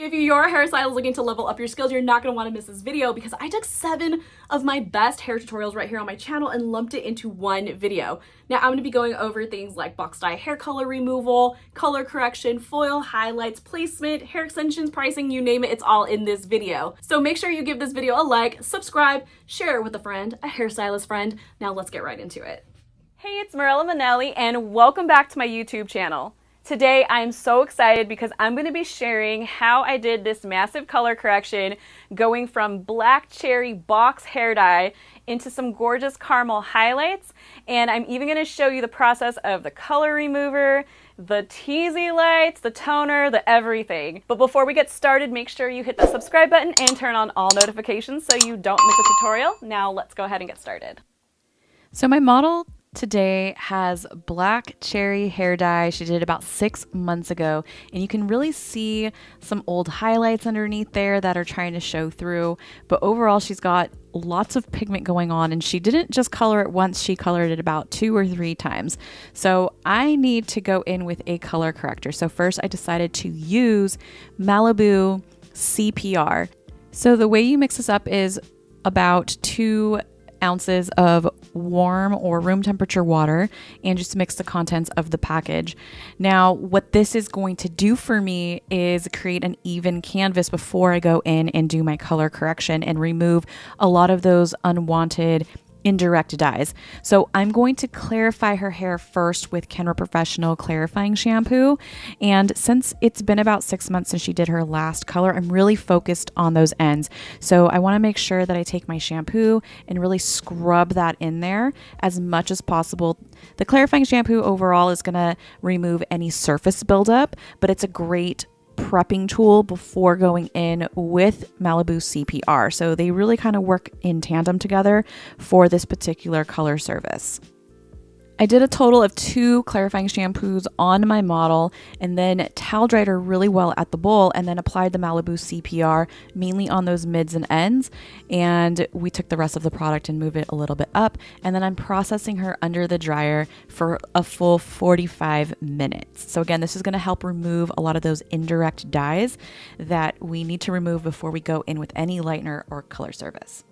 If you're a hairstylist looking to level up your skills, you're not going to want to miss this video because I took 7 of my best hair tutorials right here on my channel and lumped it into one video. Now I'm going to be going over things like box dye hair color removal, color correction, foil, highlights, placement, hair extensions, pricing, you name it, it's all in this video. So make sure you give this video a like, subscribe, share it with a friend, a hairstylist friend. Now let's get right into it. Hey, it's Mirella Manelli and welcome back to my YouTube channel. Today I'm so excited because I'm going to be sharing how I did this massive color correction going from black cherry box hair dye into some gorgeous caramel highlights, and I'm even going to show you the process of the color remover, the Teasylights, the toner, the everything. But before we get started, make sure you hit the subscribe button and turn on all notifications so you don't miss a tutorial. Now let's go ahead and get started. So my model today has black cherry hair dye. She did it about 6 months ago, and you can really see some old highlights underneath there that are trying to show through. But overall, she's got lots of pigment going on, and she didn't just color it once, she colored it about 2 or 3 times. So I need to go in with a color corrector. So first I decided to use Malibu CPR. So the way you mix this up is about 2 ounces of warm or room temperature water and just mix the contents of the package. Now, what this is going to do for me is create an even canvas before I go in and do my color correction and remove a lot of those unwanted indirect dyes. So I'm going to clarify her hair first with Kenra Professional Clarifying Shampoo. And since it's been about 6 months since she did her last color, I'm really focused on those ends. So I want to make sure that I take my shampoo and really scrub that in there as much as possible. The clarifying shampoo overall is going to remove any surface buildup, but it's a great prepping tool before going in with Malibu CPR. So they really kind of work in tandem together for this particular color service. I did a total of 2 clarifying shampoos on my model and then towel dried her really well at the bowl and then applied the Malibu CPR mainly on those mids and ends. And we took the rest of the product and moved it a little bit up. And then I'm processing her under the dryer for a full 45 minutes. So again, this is going to help remove a lot of those indirect dyes that we need to remove before we go in with any lightener or color service.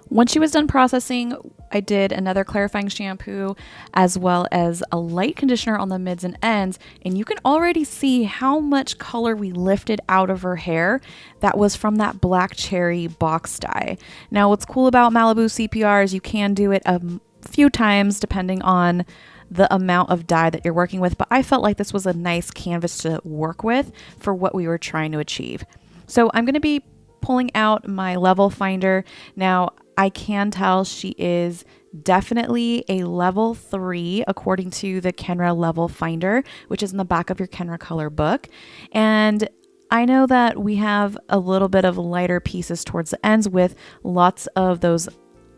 Once she was done processing, I did another clarifying shampoo as well as a light conditioner on the mids and ends, and you can already see how much color we lifted out of her hair that was from that black cherry box dye. Now, what's cool about Malibu CPR is you can do it a few times depending on the amount of dye that you're working with, but I felt like this was a nice canvas to work with for what we were trying to achieve. So I'm going to be pulling out my level finder. Now, I can tell she is definitely a level 3 according to the Kenra level finder, which is in the back of your Kenra color book. And I know that we have a little bit of lighter pieces towards the ends with lots of those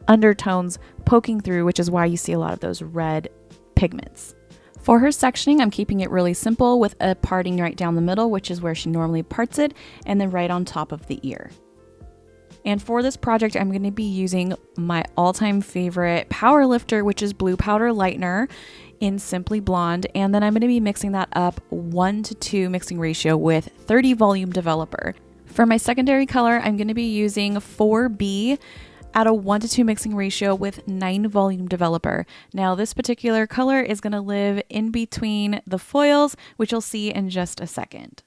undertones poking through, which is why you see a lot of those red pigments. For her sectioning, I'm keeping it really simple with a parting right down the middle, which is where she normally parts it, and then right on top of the ear. And for this project, I'm going to be using my all-time favorite power lifter, which is Blue Powder Lightener in Simply Blonde. And then I'm going to be mixing that up 1:2 mixing ratio with 30 volume developer. For my secondary color, I'm going to be using 4B at a 1:2 mixing ratio with 9 volume developer. Now, this particular color is going to live in between the foils, which you'll see in just a second.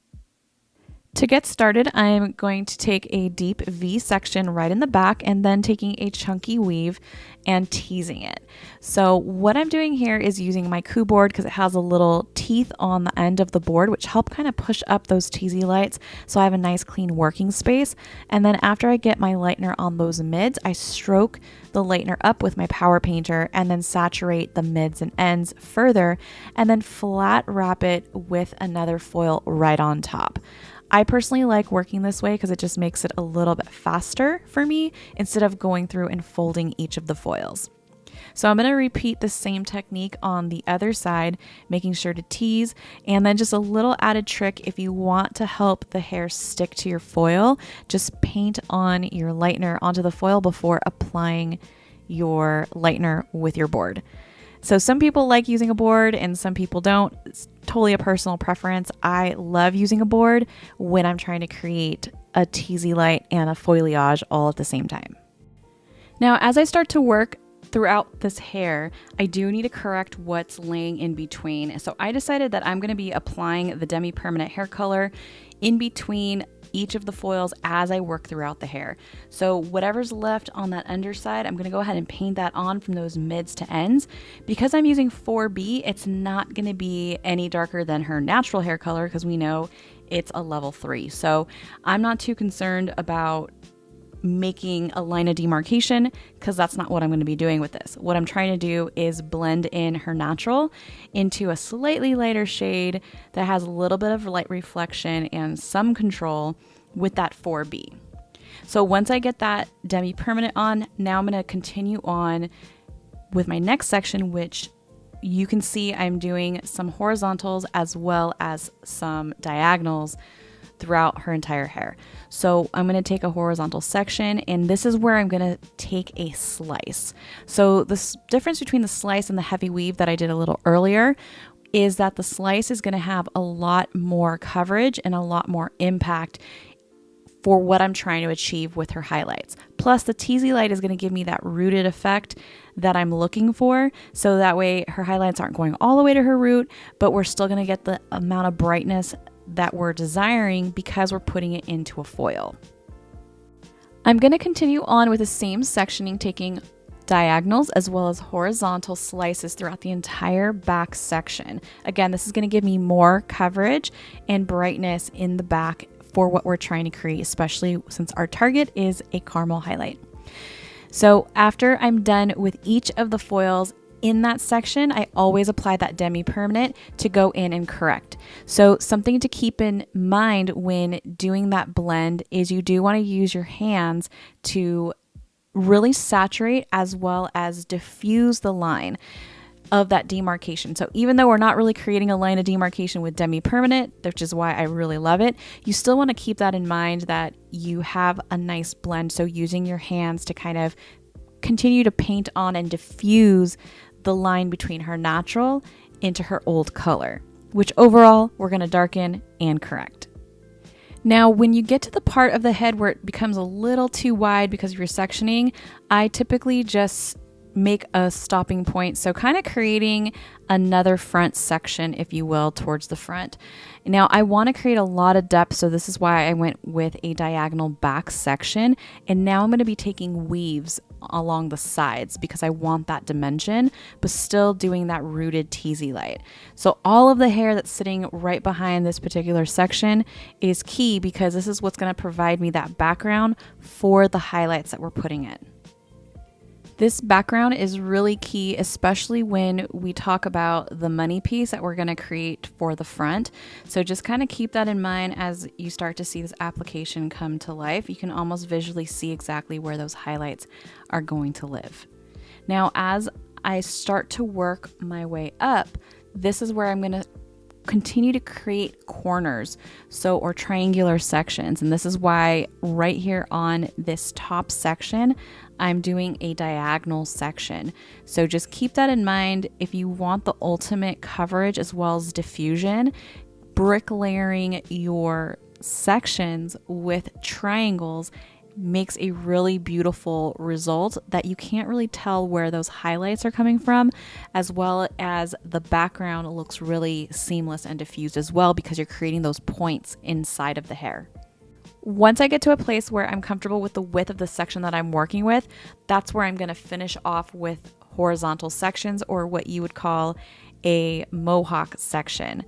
To get started, I'm going to take a deep V section right in the back and then taking a chunky weave and teasing it. So what I'm doing here is using my coup board because it has a little teeth on the end of the board, which help kind of push up those Teasylights so I have a nice clean working space. And then after I get my lightener on those mids, I stroke the lightener up with my power painter and then saturate the mids and ends further and then flat wrap it with another foil right on top. I personally like working this way because it just makes it a little bit faster for me instead of going through and folding each of the foils. So I'm going to repeat the same technique on the other side, making sure to tease, and then just a little added trick if you want to help the hair stick to your foil, just paint on your lightener onto the foil before applying your lightener with your board. So some people like using a board and some people don't. totally a personal preference. I love using a board when I'm trying to create a Teasylight and a foliage all at the same time. Now, as I start to work throughout this hair, I do need to correct what's laying in between. So I decided that I'm going to be applying the demi-permanent hair color in between each of the foils as I work throughout the hair. So whatever's left on that underside, I'm going to go ahead and paint that on from those mids to ends. Because I'm using 4B, it's not going to be any darker than her natural hair color because we know it's a level 3. So I'm not too concerned about making a line of demarcation because that's not what I'm going to be doing with this. What I'm trying to do is blend in her natural into a slightly lighter shade that has a little bit of light reflection and some control with that 4B. So once I get that demi-permanent on, now I'm going to continue on with my next section, which you can see I'm doing some horizontals as well as some diagonals throughout her entire hair. So I'm going to take a horizontal section, and this is where I'm going to take a slice. So the difference between the slice and the heavy weave that I did a little earlier is that the slice is going to have a lot more coverage and a lot more impact for what I'm trying to achieve with her highlights. Plus the Teasylight is going to give me that rooted effect that I'm looking for. So that way her highlights aren't going all the way to her root, but we're still going to get the amount of brightness that we're desiring because we're putting it into a foil. I'm going to continue on with the same sectioning, taking diagonals as well as horizontal slices throughout the entire back section. Again, this is going to give me more coverage and brightness in the back for what we're trying to create, especially since our target is a caramel highlight. So after I'm done with each of the foils in that section, I always apply that demi-permanent to go in and correct. So something to keep in mind when doing that blend is you do want to use your hands to really saturate as well as diffuse the line of that demarcation. So even though we're not really creating a line of demarcation with demi-permanent, which is why I really love it, you still want to keep that in mind that you have a nice blend. So using your hands to kind of continue to paint on and diffuse the line between her natural into her old color, which overall we're going to darken and correct. Now, when you get to the part of the head where it becomes a little too wide because of your sectioning, I typically just make a stopping point. So kind of creating another front section, if you will, towards the front. Now I want to create a lot of depth, so this is why I went with a diagonal back section. And now I'm going to be taking weaves along the sides because I want that dimension, but still doing that rooted Teasylight. So all of the hair that's sitting right behind this particular section is key because this is what's going to provide me that background for the highlights that we're putting in. This background is really key, especially when we talk about the money piece that we're going to create for the front. So just kind of keep that in mind as you start to see this application come to life. You can almost visually see exactly where those highlights are going to live. Now, as I start to work my way up, this is where I'm going to continue to create corners, or triangular sections. And this is why right here on this top section, I'm doing a diagonal section. So just keep that in mind. If you want the ultimate coverage as well as diffusion, bricklayering your sections with triangles makes a really beautiful result that you can't really tell where those highlights are coming from, as well as the background looks really seamless and diffused as well because you're creating those points inside of the hair. Once I get to a place where I'm comfortable with the width of the section that I'm working with, that's where I'm going to finish off with horizontal sections, or what you would call a mohawk section.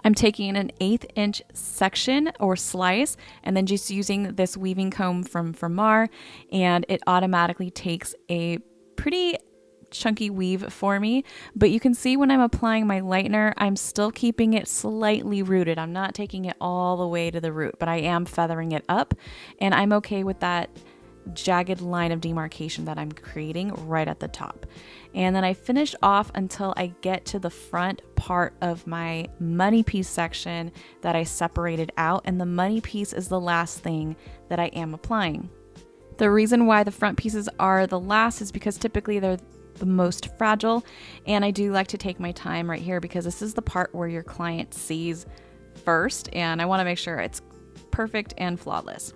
I'm taking an 1/8 inch section or slice and then just using this weaving comb from Mar, and it automatically takes a pretty chunky weave for me. But you can see when I'm applying my lightener, I'm still keeping it slightly rooted. I'm not taking it all the way to the root, but I am feathering it up, and I'm okay with that jagged line of demarcation that I'm creating right at the top. And then I finish off until I get to the front part of my money piece section that I separated out, and the money piece is the last thing that I am applying. The reason why the front pieces are the last is because typically they're the most fragile. And I do like to take my time right here because this is the part where your client sees first, and I want to make sure it's perfect and flawless.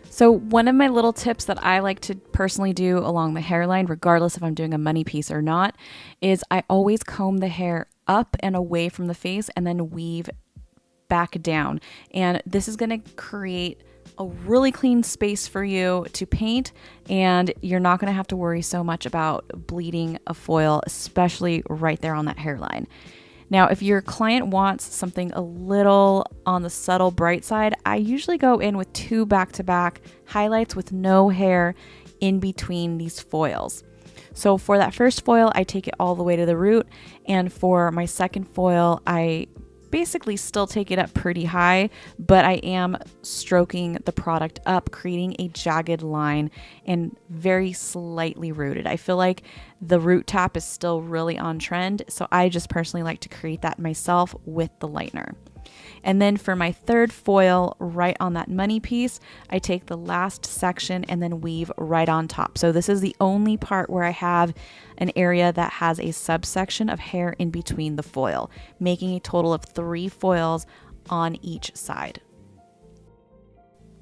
So one of my little tips that I like to personally do along the hairline, regardless if I'm doing a money piece or not, is I always comb the hair up and away from the face and then weave back down. And this is going to create a really clean space for you to paint, and you're not going to have to worry so much about bleeding a foil, especially right there on that hairline. Now, if your client wants something a little on the subtle bright side, I usually go in with 2 back-to-back highlights with no hair in between these foils. So for that first foil, I take it all the way to the root, and for my second foil, I basically still take it up pretty high, but I am stroking the product up, creating a jagged line and very slightly rooted. I feel like the root tap is still really on trend, so I just personally like to create that myself with the lightener. And then for my third foil, right on that money piece, I take the last section and then weave right on top. So this is the only part where I have an area that has a subsection of hair in between the foil, making a total of 3 foils on each side.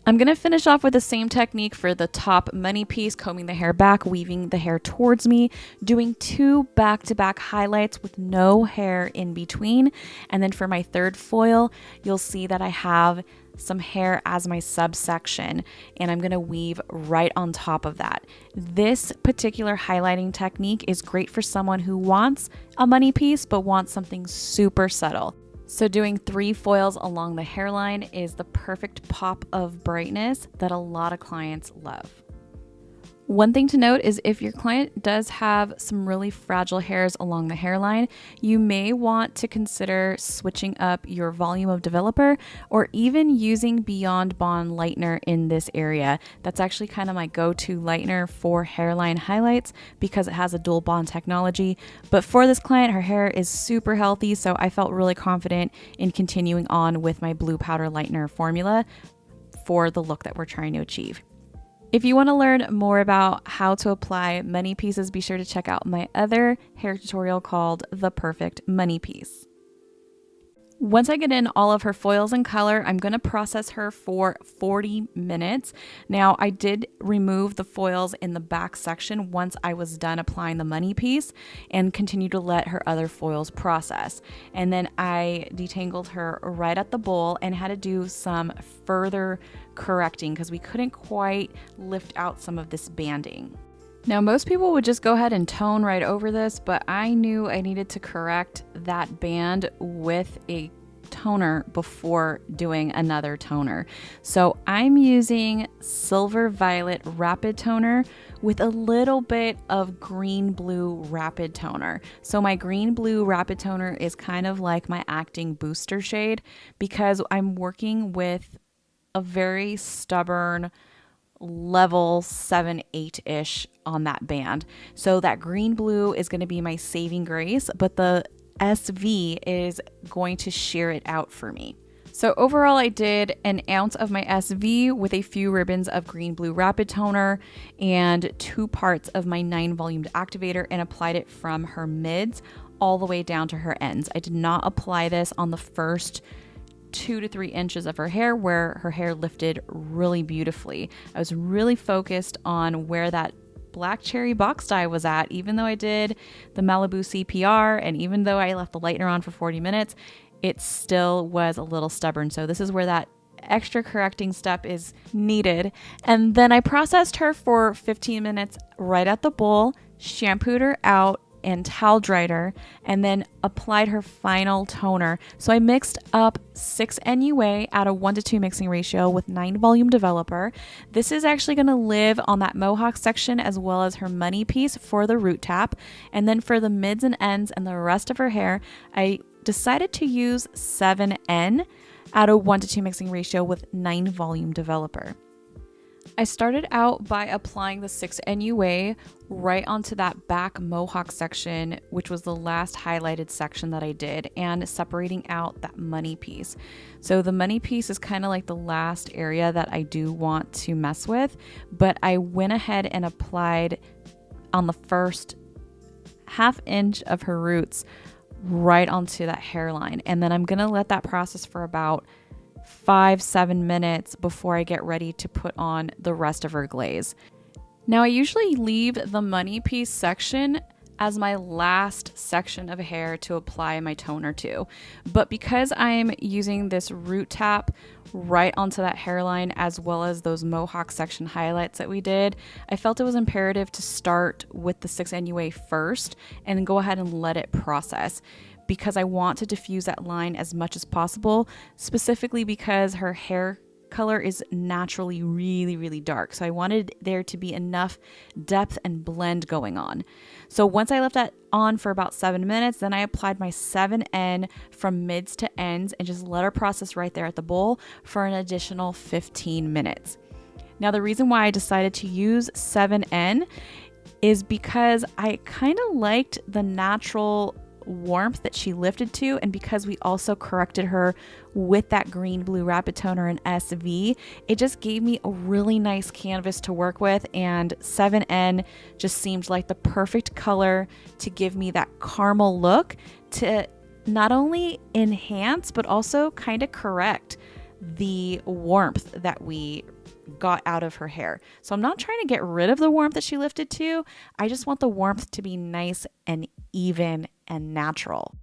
I'm going to finish off with the same technique for the top money piece, combing the hair back, weaving the hair towards me, doing 2 back-to-back highlights with no hair in between. And then for my third foil, you'll see that I have some hair as my subsection, and I'm going to weave right on top of that. This particular highlighting technique is great for someone who wants a money piece but wants something super subtle. So doing 3 foils along the hairline is the perfect pop of brightness that a lot of clients love. One thing to note is if your client does have some really fragile hairs along the hairline, you may want to consider switching up your volume of developer or even using Beyond Bond lightener in this area. That's actually kind of my go-to lightener for hairline highlights because it has a dual bond technology. But for this client, her hair is super healthy, so I felt really confident in continuing on with my blue powder lightener formula for the look that we're trying to achieve. If you want to learn more about how to apply money pieces, be sure to check out my other hair tutorial called The Perfect Money Piece. Once I get in all of her foils and color, I'm going to process her for 40 minutes. Now, I did remove the foils in the back section once I was done applying the money piece and continue to let her other foils process. And then I detangled her right at the bowl and had to do some further correcting because we couldn't quite lift out some of this banding. Now, most people would just go ahead and tone right over this, but I knew I needed to correct that band with a toner before doing another toner. So I'm using Silver Violet Rapid Toner with a little bit of Green Blue Rapid Toner. So my Green Blue Rapid Toner is kind of like my acting booster shade because I'm working with a very stubborn level 7-8-ish on that band. So that green blue is going to be my saving grace, but the SV is going to sheer it out for me. So overall, I did an ounce of my SV with a few ribbons of green blue rapid toner and 2 parts of my 9 volumed activator and applied it from her mids all the way down to her ends. I did not apply this on the first 2 to 3 inches of her hair where her hair lifted really beautifully. I was really focused on where that black cherry box dye was at, even though I did the Malibu CPR and even though I left the lightener on for 40 minutes, it still was a little stubborn. So this is where that extra correcting step is needed. And then I processed her for 15 minutes right at the bowl, shampooed her out, and towel dried her, and then applied her final toner. So I mixed up 6 NUA at a 1:2 mixing ratio with 9 volume developer. This is actually going to live on that mohawk section as well as her money piece for the root tap. And then for the mids and ends and the rest of her hair, I decided to use 7N at a 1:2 mixing ratio with 9 volume developer. I started out by applying the 6 NUA right onto that back mohawk section, which was the last highlighted section that I did, and separating out that money piece. So the money piece is kind of like the last area that I do want to mess with, but I went ahead and applied on the first 1/2 inch of her roots right onto that hairline. And then I'm going to let that process for about 5-7 minutes before I get ready to put on the rest of her glaze. Now I usually leave the money piece section as my last section of hair to apply my toner to. But because I'm using this root tap right onto that hairline as well as those mohawk section highlights that we did, I felt it was imperative to start with the 6 NUA first and go ahead and let it process, because I want to diffuse that line as much as possible, specifically because her hair color is naturally really dark. So I wanted there to be enough depth and blend going on. So once I left that on for about 7 minutes, then I applied my 7N from mids to ends and just let her process right there at the bowl for an additional 15 minutes. Now the reason why I decided to use 7N is because I kind of liked the natural warmth that she lifted to, and because we also corrected her with that green blue rapid toner in SV, it just gave me a really nice canvas to work with, and 7N just seemed like the perfect color to give me that caramel look to not only enhance but also kind of correct the warmth that we got out of her hair. So I'm not trying to get rid of the warmth that she lifted to. I just want the warmth to be nice and even and natural.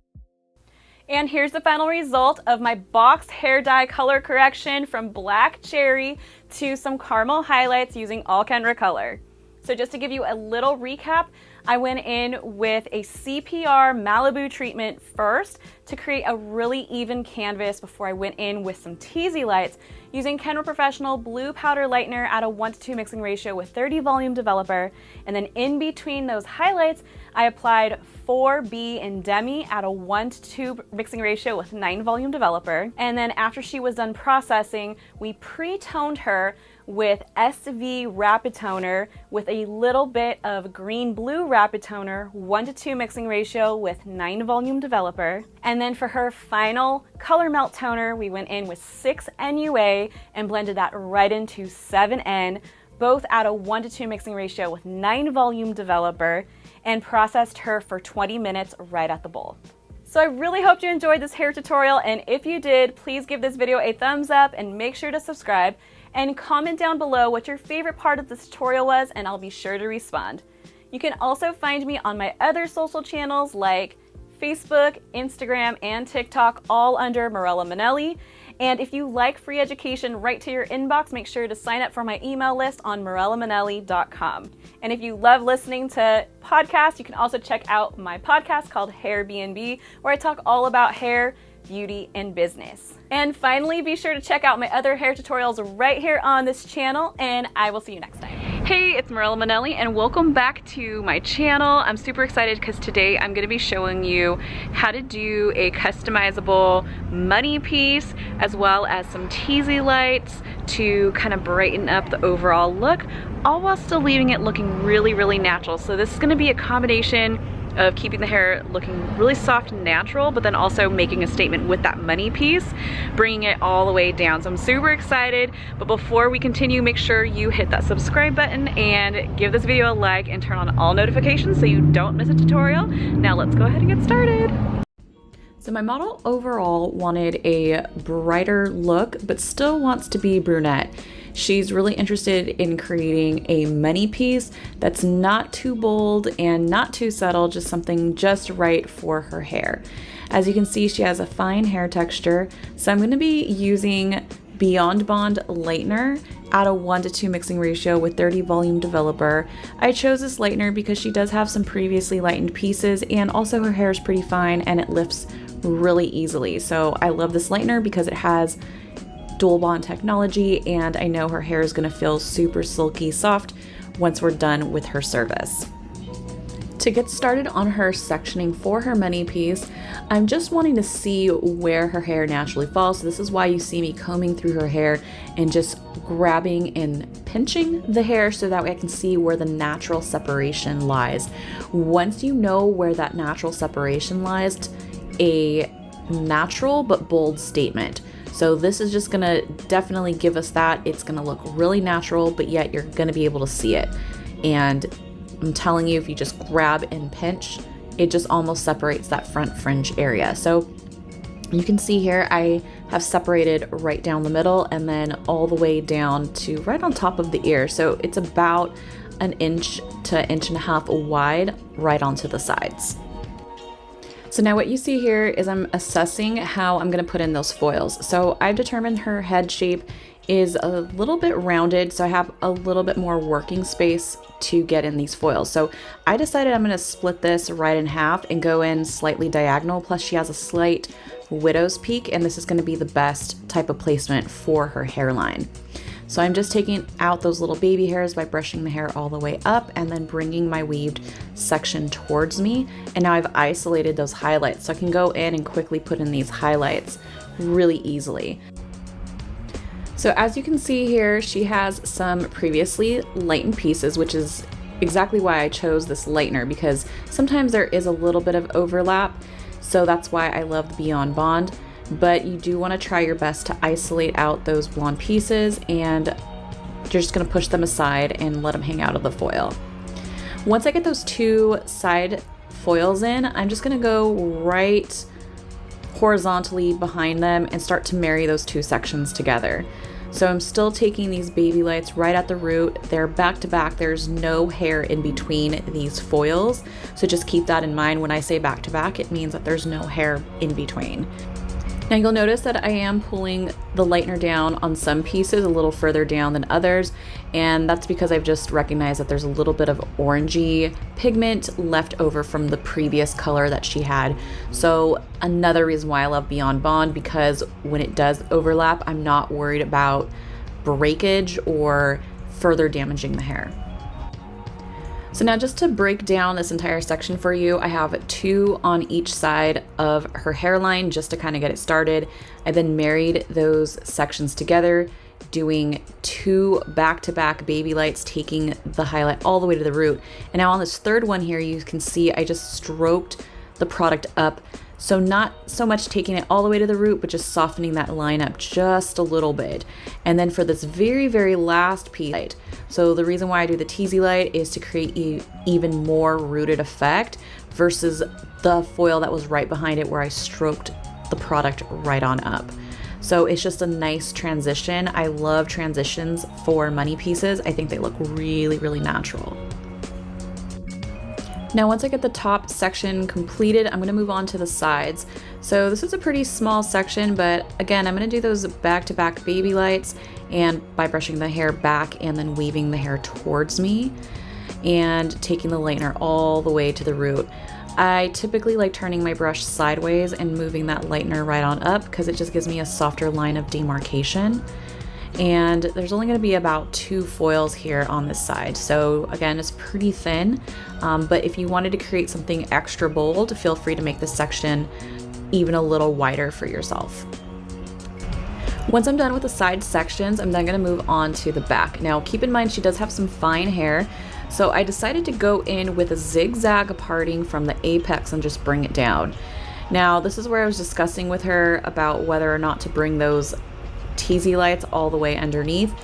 And here's the final result of my box hair dye color correction from black cherry to some caramel highlights using all Kenra color. So just to give you a little recap, I went in with a CPR Malibu treatment first to create a really even canvas before I went in with some Teasylights using Kenra Professional Blue Powder Lightener at a 1:2 mixing ratio with 30 volume developer. And then in between those highlights, I applied 4B and Demi at a 1:2 mixing ratio with 9 volume developer. And then after she was done processing, we pre-toned her with SV Rapid Toner with a little bit of green blue Rapid Toner, 1:2 mixing ratio with 9 volume developer. And then for her final color melt toner, we went in with 6 NUA and blended that right into 7N, both at a 1:2 mixing ratio with 9 volume developer, and processed her for 20 minutes right at the bowl. So I really hope you enjoyed this hair tutorial, and if you did, please give this video a thumbs up and make sure to subscribe and comment down below what your favorite part of this tutorial was, and I'll be sure to respond. You can also find me on my other social channels like Facebook, Instagram, and TikTok, all under Mirella Manelli. And if you like free education right to your inbox, make sure to sign up for my email list on mirellamanelli.com. And if you love listening to podcasts, you can also check out my podcast called Hair B&B, where I talk all about hair, beauty, and business. And finally, be sure to check out my other hair tutorials right here on this channel, and I will see you next time. Hey, it's Mirella Manelli, and welcome back to my channel. I'm super excited because today I'm going to be showing you how to do a customizable money piece as well as some Teasylights to kind of brighten up the overall look, all while still leaving it looking really natural. So this is going to be a combination of keeping the hair looking really soft and natural, but then also making a statement with that money piece, bringing it all the way down. So I'm super excited, but before we continue, make sure you hit that subscribe button and give this video a like and turn on all notifications so you don't miss a tutorial. Now let's go ahead and get started. So my model overall wanted a brighter look, but still wants to be brunette. She's really interested in creating a money piece that's not too bold and not too subtle, just something just right for her hair. As you can see, she has a fine hair texture, so I'm going to be using Beyond Bond Lightener at a 1:2 mixing ratio with 30 volume developer. I chose this lightener because she does have some previously lightened pieces, and also her hair is pretty fine and it lifts really easily. So I love this lightener because it has dual bond technology, and I know her hair is going to feel super silky soft once we're done with her service. To get started on her sectioning for her money piece, I'm just wanting to see where her hair naturally falls. So this is why you see me combing through her hair and just grabbing and pinching the hair so that way I can see where the natural separation lies. Once you know where that natural separation lies, a natural but bold statement. So this is just gonna definitely give us that. It's gonna look really natural, but yet you're gonna be able to see it. And I'm telling you, if you just grab and pinch, it just almost separates that front fringe area. So you can see here I have separated right down the middle and then all the way down to right on top of the ear. So it's about an inch to 1.5 inches wide right onto the sides. So now what you see here is I'm assessing how I'm gonna put in those foils. So I've determined her head shape is a little bit rounded, so I have a little bit more working space to get in these foils. So I decided I'm gonna split this right in half and go in slightly diagonal, plus she has a slight widow's peak, and this is gonna be the best type of placement for her hairline. So I'm just taking out those little baby hairs by brushing the hair all the way up and then bringing my weaved section towards me. And now I've isolated those highlights, so I can go in and quickly put in these highlights really easily. So as you can see here, she has some previously lightened pieces, which is exactly why I chose this lightener, because sometimes there is a little bit of overlap. So that's why I love the Beyond Bond. But you do want to try your best to isolate out those blonde pieces, and you're just going to push them aside and let them hang out of the foil. Once I get those two side foils in, I'm just going to go right horizontally behind them and start to marry those two sections together. So I'm still taking these baby lights right at the root. They're back to back. There's no hair in between these foils. So just keep that in mind. When I say back to back, it means that there's no hair in between. Now you'll notice that I am pulling the lightener down on some pieces a little further down than others, and that's because I've just recognized that there's a little bit of orangey pigment left over from the previous color that she had. So another reason why I love Beyond Bond, because when it does overlap, I'm not worried about breakage or further damaging the hair. So now just to break down this entire section for you, I have 2 on each side of her hairline just to kind of get it started. I then married those sections together, doing 2 back-to-back baby lights, taking the highlight all the way to the root. And now on this third one here, you can see I just stroked the product up. So not so much taking it all the way to the root, but just softening that line up just a little bit. And then for this very, very last piece, so the reason why I do the Teasylight is to create even more rooted effect versus the foil that was right behind it where I stroked the product right on up. So it's just a nice transition. I love transitions for money pieces. I think they look really, really natural. Now once I get the top section completed, I'm going to move on to the sides. So this is a pretty small section, but again, I'm going to do those back-to-back baby lights, and by brushing the hair back and then weaving the hair towards me and taking the lightener all the way to the root. I typically like turning my brush sideways and moving that lightener right on up because it just gives me a softer line of demarcation. And there's only going to be about 2 foils here on this side, so again, it's pretty thin, but if you wanted to create something extra bold, feel free to make this section even a little wider for yourself. Once I'm done with the side sections, I'm then going to move on to the back. Now keep in mind she does have some fine hair, so I decided to go in with a zigzag parting from the apex and just bring it down. Now this is where I was discussing with her about whether or not to bring those Teasylights all the way underneath,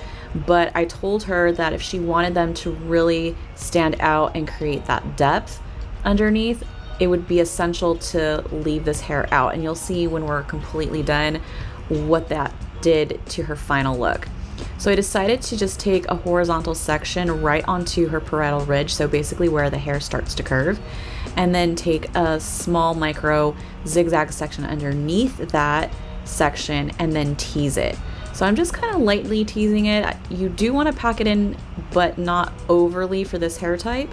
but I told her that if she wanted them to really stand out and create that depth underneath, it would be essential to leave this hair out, and you'll see when we're completely done what that did to her final look. So I decided to just take a horizontal section right onto her parietal ridge, so basically where the hair starts to curve, and then take a small micro zigzag section underneath that section and then tease it. So I'm just kind of lightly teasing it. You do want to pack it in, but not overly for this hair type,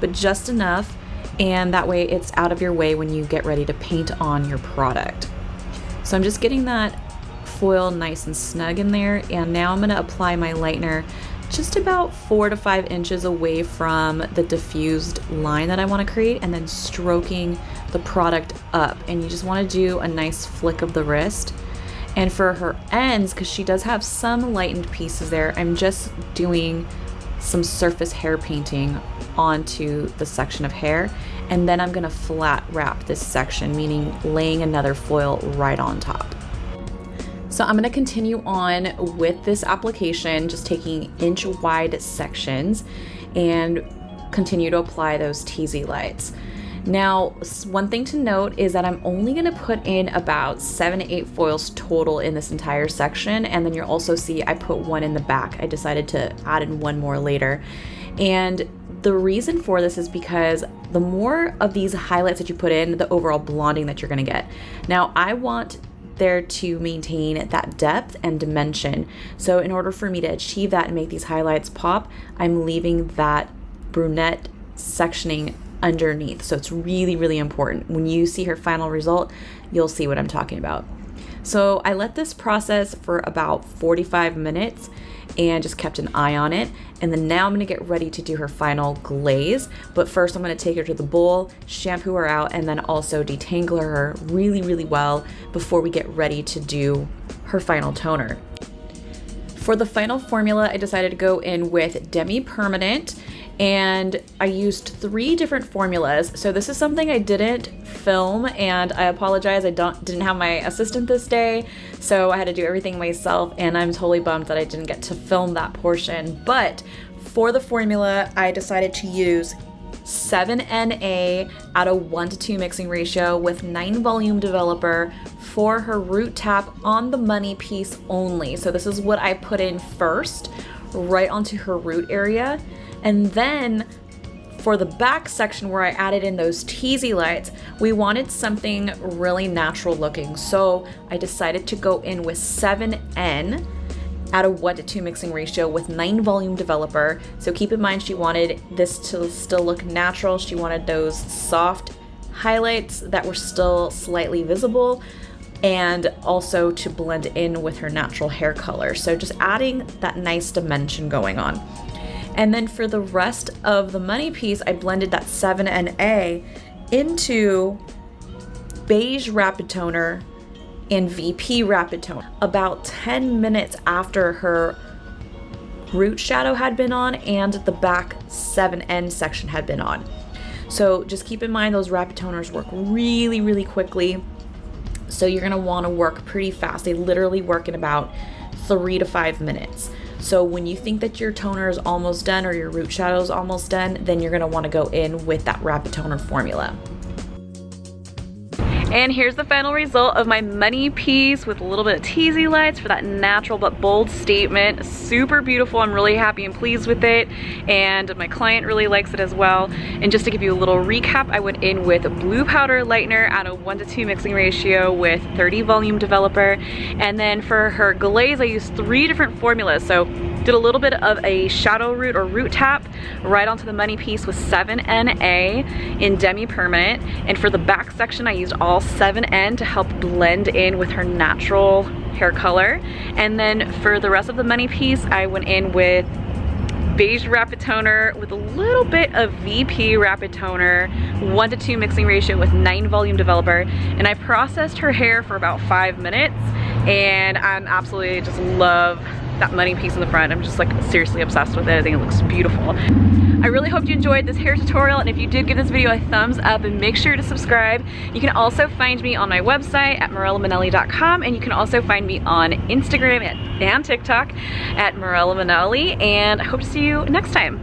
but just enough, and that way it's out of your way when you get ready to paint on your product. So I'm just getting that foil nice and snug in there, and now I'm going to apply my lightener just about 4 to 5 inches away from the diffused line that I want to create, and then stroking the product up. And you just want to do a nice flick of the wrist. And for her ends, because she does have some lightened pieces there, I'm just doing some surface hair painting onto the section of hair, and then I'm going to flat wrap this section, meaning laying another foil right on top. So I'm going to continue on with this application, just taking inch wide sections and continue to apply those Teasylights. Now, one thing to note is that I'm only going to put in about 7 to 8 foils total in this entire section, and then you'll also see I put one in the back. I decided to add in one more later. And the reason for this is because the more of these highlights that you put in, the overall blonding that you're going to get. Now, I want there to maintain that depth and dimension. So in order for me to achieve that and make these highlights pop, I'm leaving that brunette sectioning underneath. So it's really, really important. When you see her final result, you'll see what I'm talking about. So I let this process for about 45 minutes and just kept an eye on it. And then now I'm gonna get ready to do her final glaze. But first I'm gonna take her to the bowl, shampoo her out, and then also detangle her really, really well before we get ready to do her final toner. For the final formula, I decided to go in with Demi-Permanent, and I used 3 different formulas. So this is something I didn't film, and I apologize, I didn't have my assistant this day, so I had to do everything myself, and I'm totally bummed that I didn't get to film that portion. But for the formula, I decided to use 7NA at a 1:2 mixing ratio with 9 volume developer for her root tap on the money piece only. So this is what I put in first, right onto her root area. And then for the back section where I added in those Teasylights, we wanted something really natural looking. So I decided to go in with 7N at a 1:2 mixing ratio with 9 volume developer. So keep in mind, she wanted this to still look natural. She wanted those soft highlights that were still slightly visible, and also to blend in with her natural hair color. So just adding that nice dimension going on. And then for the rest of the money piece, I blended that 7NA into Beige Rapid Toner and VP Rapid Toner about 10 minutes after her root shadow had been on and the back 7N section had been on. So just keep in mind those rapid toners work really, really quickly. So you're gonna wanna work pretty fast. They literally work in about 3 to 5 minutes. So when you think that your toner is almost done or your root shadow is almost done, then you're gonna wanna go in with that rapid toner formula. And here's the final result of my money piece with a little bit of Teasylights for that natural but bold statement. Super beautiful. I'm really happy and pleased with it, and my client really likes it as well. And just to give you a little recap, I went in with blue powder lightener at a 1:2 mixing ratio with 30 volume developer. And then for her glaze, I used 3 different formulas. So did a little bit of a shadow root or root tap right onto the money piece with 7NA in Demi-Permanent. And for the back section, I used all 7N to help blend in with her natural hair color. And then for the rest of the money piece, I went in with Beige Rapid Toner with a little bit of VP Rapid Toner, 1:2 mixing ratio with 9 volume developer. And I processed her hair for about 5 minutes, and I'm absolutely just love that money piece in the front. I'm just like seriously obsessed with it. I think it looks beautiful. I really hope you enjoyed this hair tutorial, and if you did, give this video a thumbs up and make sure to subscribe. You can also find me on my website at MirellaManelli.com, and you can also find me on Instagram and TikTok at Mirella Manelli, and I hope to see you next time.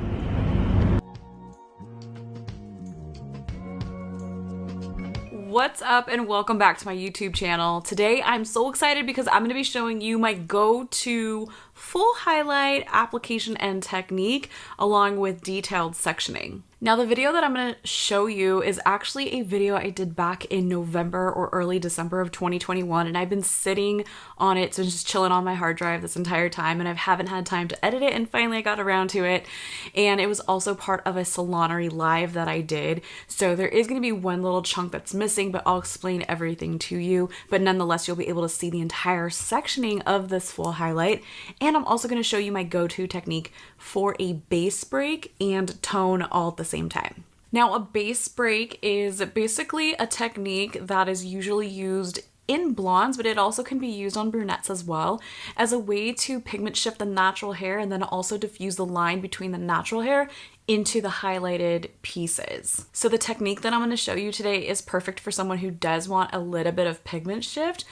What's up, and welcome back to my YouTube channel. Today I'm so excited because I'm going to be showing you my go-to full highlight application and technique along with detailed sectioning. Now the video that I'm going to show you is actually a video I did back in November or early December of 2021, and I've been sitting on it, so just chilling on my hard drive this entire time, and I haven't had time to edit it, and finally I got around to it. And it was also part of a Salonery live that I did, so there is going to be one little chunk that's missing, but I'll explain everything to you. But nonetheless, you'll be able to see the entire sectioning of this full highlight, and I'm also going to show you my go-to technique for a base break and tone all at the same time. Now, a base break is basically a technique that is usually used in blondes, but it also can be used on brunettes as well, as a way to pigment shift the natural hair and then also diffuse the line between the natural hair into the highlighted pieces. So the technique that I'm going to show you today is perfect for someone who does want a little bit of pigment shift,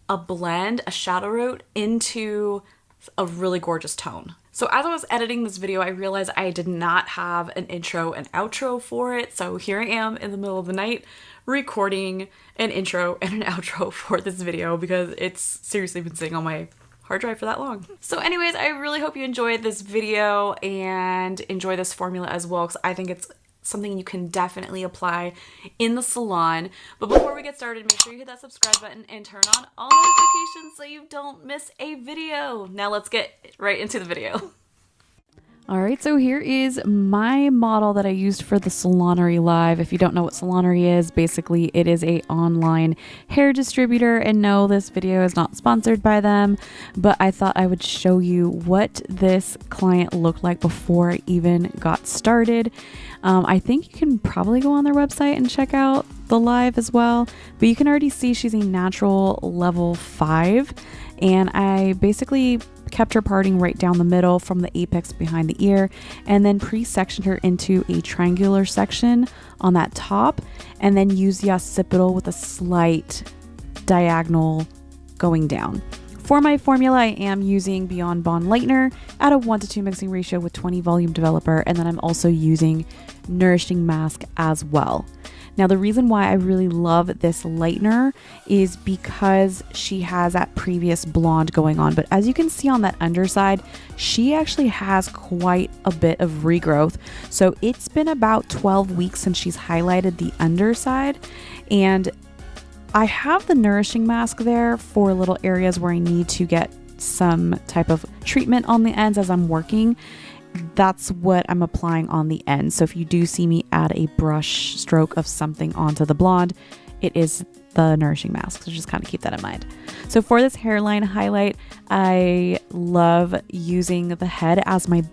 a blend, a shadow root into a really gorgeous tone. So So as I was editing this video, I realized I did not have an intro and outro for it. So here I am in the middle of the night recording an intro and an outro for this video because it's seriously been sitting on my hard drive for that long. So anyways, I really hope you enjoyed this video and enjoy this formula as well, because I think it's something you can definitely apply in the salon. But before we get started, make sure you hit that subscribe button and turn on all notifications so you don't miss a video. Now let's get right into the video. All right, so here is my model that I used for the Salonery Live. If you don't know what Salonery is, basically it is a online hair distributor. And no, this video is not sponsored by them, but I thought I would show you what this client looked like before I even got started. I think you can probably go on their website and check out the live as well, but you can already see she's a natural level 5, and I basically kept her parting right down the middle from the apex behind the ear, and then pre-sectioned her into a triangular section on that top, and then used the occipital with a slight diagonal going down. For my formula, I am using Beyond Bond Lightener at a 1:2 mixing ratio with 20 volume developer, and then I'm also using Nourishing Mask as well. Now, the reason why I really love this lightener is because she has that previous blonde going on. But as you can see on that underside, she actually has quite a bit of regrowth. So it's been about 12 weeks since she's highlighted the underside. And I have the Nourishing Mask there for little areas where I need to get some type of treatment on the ends as I'm working. That's what I'm applying on the end. So if you do see me add a brush stroke of something onto the blonde, it is the Nourishing Mask. So just kind of keep that in mind. So for this hairline highlight, I love using the head as my,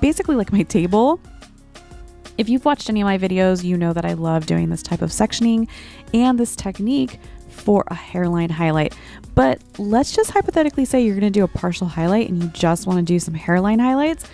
basically like my table. If you've watched any of my videos, you know that I love doing this type of sectioning and this technique for a hairline highlight. But let's just hypothetically say you're going to do a partial highlight and you just want to do some hairline highlights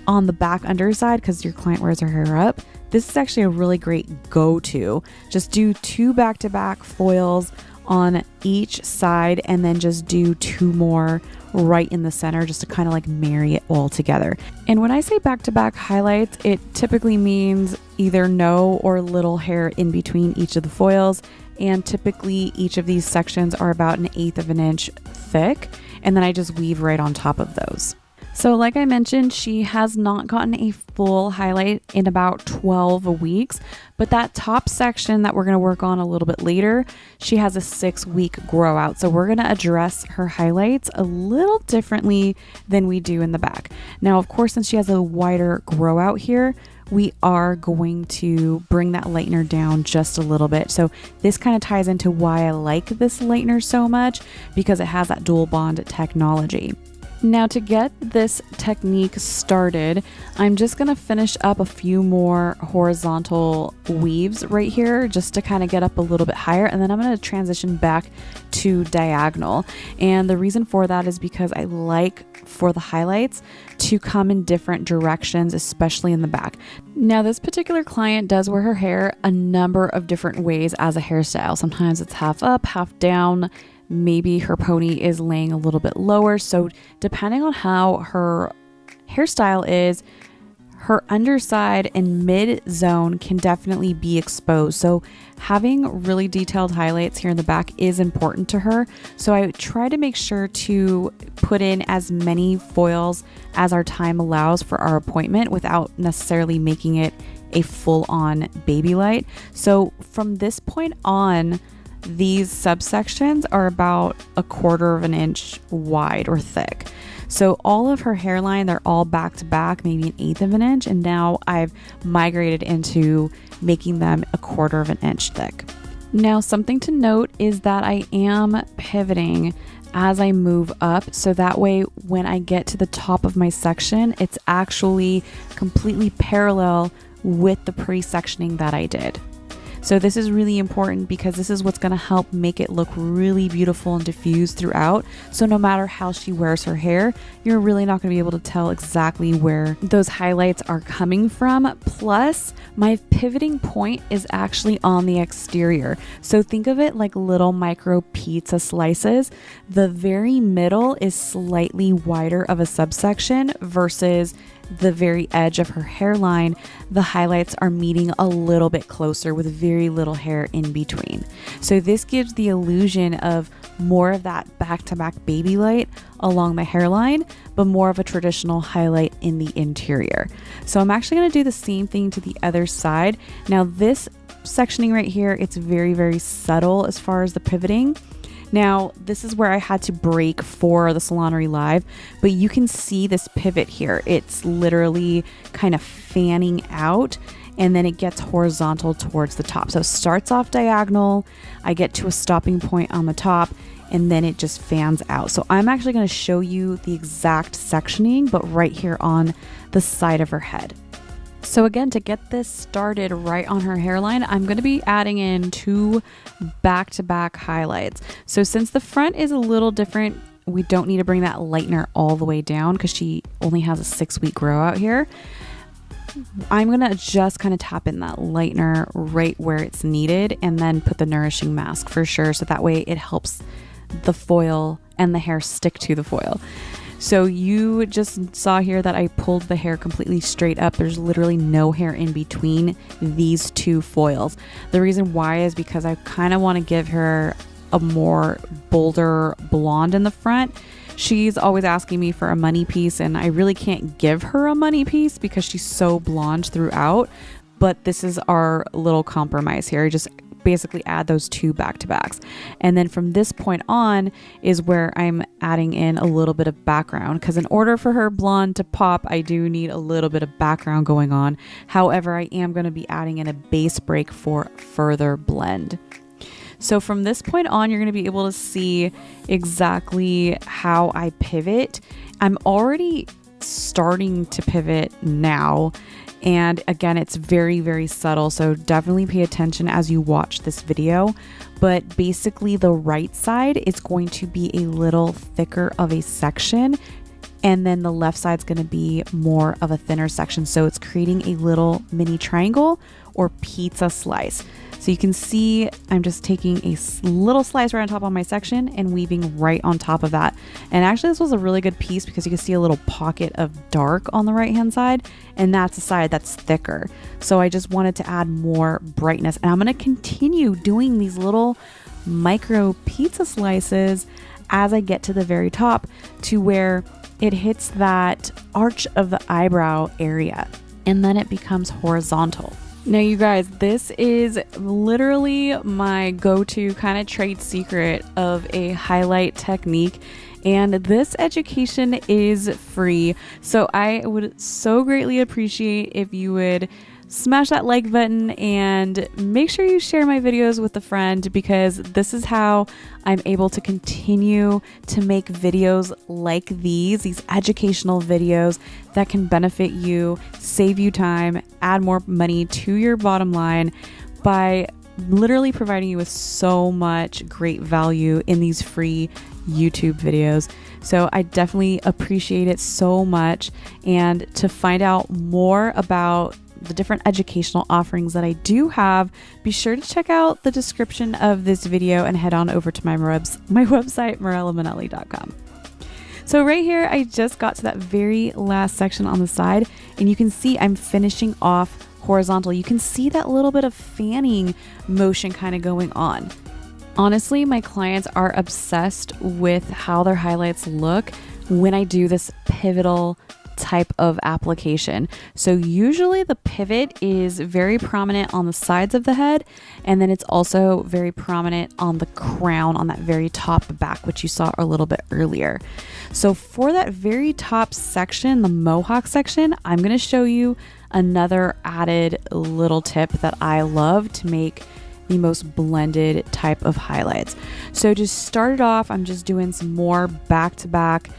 on the back underside because your client wears her hair up. This is actually a really great go-to. Just do 2 back-to-back foils on each side and then just do 2 more right in the center just to kind of like marry it all together. And when I say back-to-back highlights, it typically means either no or little hair in between each of the foils. And typically each of these sections are about 1/8 of an inch thick. And then I just weave right on top of those. So like I mentioned, she has not gotten a full highlight in about 12 weeks, but that top section that we're going to work on a little bit later, she has a 6-week grow out. So we're going to address her highlights a little differently than we do in the back. Now, of course, since she has a wider grow out here, we are going to bring that lightener down just a little bit. So this kind of ties into why I like this lightener so much, because it has that dual bond technology. Now to get this technique started, I'm just going to finish up a few more horizontal weaves right here just to kind of get up a little bit higher, and then I'm going to transition back to diagonal. And the reason for that is because I like for the highlights to come in different directions, especially in the back. Now this particular client does wear her hair a number of different ways as a hairstyle. Sometimes it's half up, half down. Maybe her pony is laying a little bit lower. So depending on how her hairstyle is, her underside and mid zone can definitely be exposed. So having really detailed highlights here in the back is important to her. So I try to make sure to put in as many foils as our time allows for our appointment without necessarily making it a full-on Babylight. So from this point on, these subsections are about 1/4 of an inch wide or thick. So all of her hairline, they're all back to back, maybe 1/8 of an inch. And now I've migrated into making them 1/4 of an inch thick. Now, something to note is that I am pivoting as I move up. So that way, when I get to the top of my section, it's actually completely parallel with the pre-sectioning that I did. So this is really important because this is what's going to help make it look really beautiful and diffused throughout. So no matter how she wears her hair, you're really not going to be able to tell exactly where those highlights are coming from. Plus, my pivoting point is actually on the exterior. So think of it like little micro pizza slices. The very middle is slightly wider of a subsection versus the very edge of her hairline. The highlights are meeting a little bit closer with very little hair in between. So this gives the illusion of more of that back-to-back baby light along the hairline, but more of a traditional highlight in the interior. So I'm actually going to do the same thing to the other side. Now this sectioning right here, it's very, very subtle as far as the pivoting. Now, this is where I had to break for the Salonnery Live, but you can see this pivot here. It's literally kind of fanning out and then it gets horizontal towards the top. So it starts off diagonal, I get to a stopping point on the top, and then it just fans out. So I'm actually going to show you the exact sectioning, but right here on the side of her head. So again, to get this started right on her hairline, I'm going to be adding in 2 back-to-back highlights. So since the front is a little different, we don't need to bring that lightener all the way down because she only has a 6-week grow out here. I'm going to just kind of tap in that lightener right where it's needed and then put the nourishing mask for sure. So that way it helps the foil and the hair stick to the foil. So you just saw here that I pulled the hair completely straight up. There's literally no hair in between these 2 foils. The reason why is because I kind of want to give her a more bolder blonde in the front. She's always asking me for a money piece, and I really can't give her a money piece because she's so blonde throughout. But this is our little compromise here. Just basically add those 2 back-to-backs. And then from this point on is where I'm adding in a little bit of background, because in order for her blonde to pop, I do need a little bit of background going on. However, I am going to be adding in a base break for further blend. So from this point on, you're going to be able to see exactly how I pivot. I'm already starting to pivot now. And again, it's very, very subtle. So definitely pay attention as you watch this video. But basically the right side is going to be a little thicker of a section. And then the left side is going to be more of a thinner section. So it's creating a little mini triangle or pizza slice. So you can see I'm just taking a little slice right on top of my section and weaving right on top of that. And actually this was a really good piece because you can see a little pocket of dark on the right hand side, and that's the side that's thicker. So I just wanted to add more brightness, and I'm going to continue doing these little micro pizza slices as I get to the very top to where it hits that arch of the eyebrow area, and then it becomes horizontal. Now you guys, this is literally my go-to kind of trade secret of a highlight technique, and this education is free. So I would so greatly appreciate if you would smash that like button and make sure you share my videos with a friend, because this is how I'm able to continue to make videos like these educational videos that can benefit you, save you time, add more money to your bottom line by literally providing you with so much great value in these free YouTube videos. So I definitely appreciate it so much. And to find out more about the different educational offerings that I do have, be sure to check out the description of this video and head on over to my website, MirellaManelli.com. So right here, I just got to that very last section on the side, and you can see I'm finishing off horizontal. You can see that little bit of fanning motion kind of going on. Honestly, my clients are obsessed with how their highlights look when I do this pivotal type of application. So usually the pivot is very prominent on the sides of the head, and then it's also very prominent on the crown on that very top back, which you saw a little bit earlier. So for that very top section, the mohawk section, I'm going to show you another added little tip that I love to make the most blended type of highlights. So to start it off, I'm just doing some more back-to-back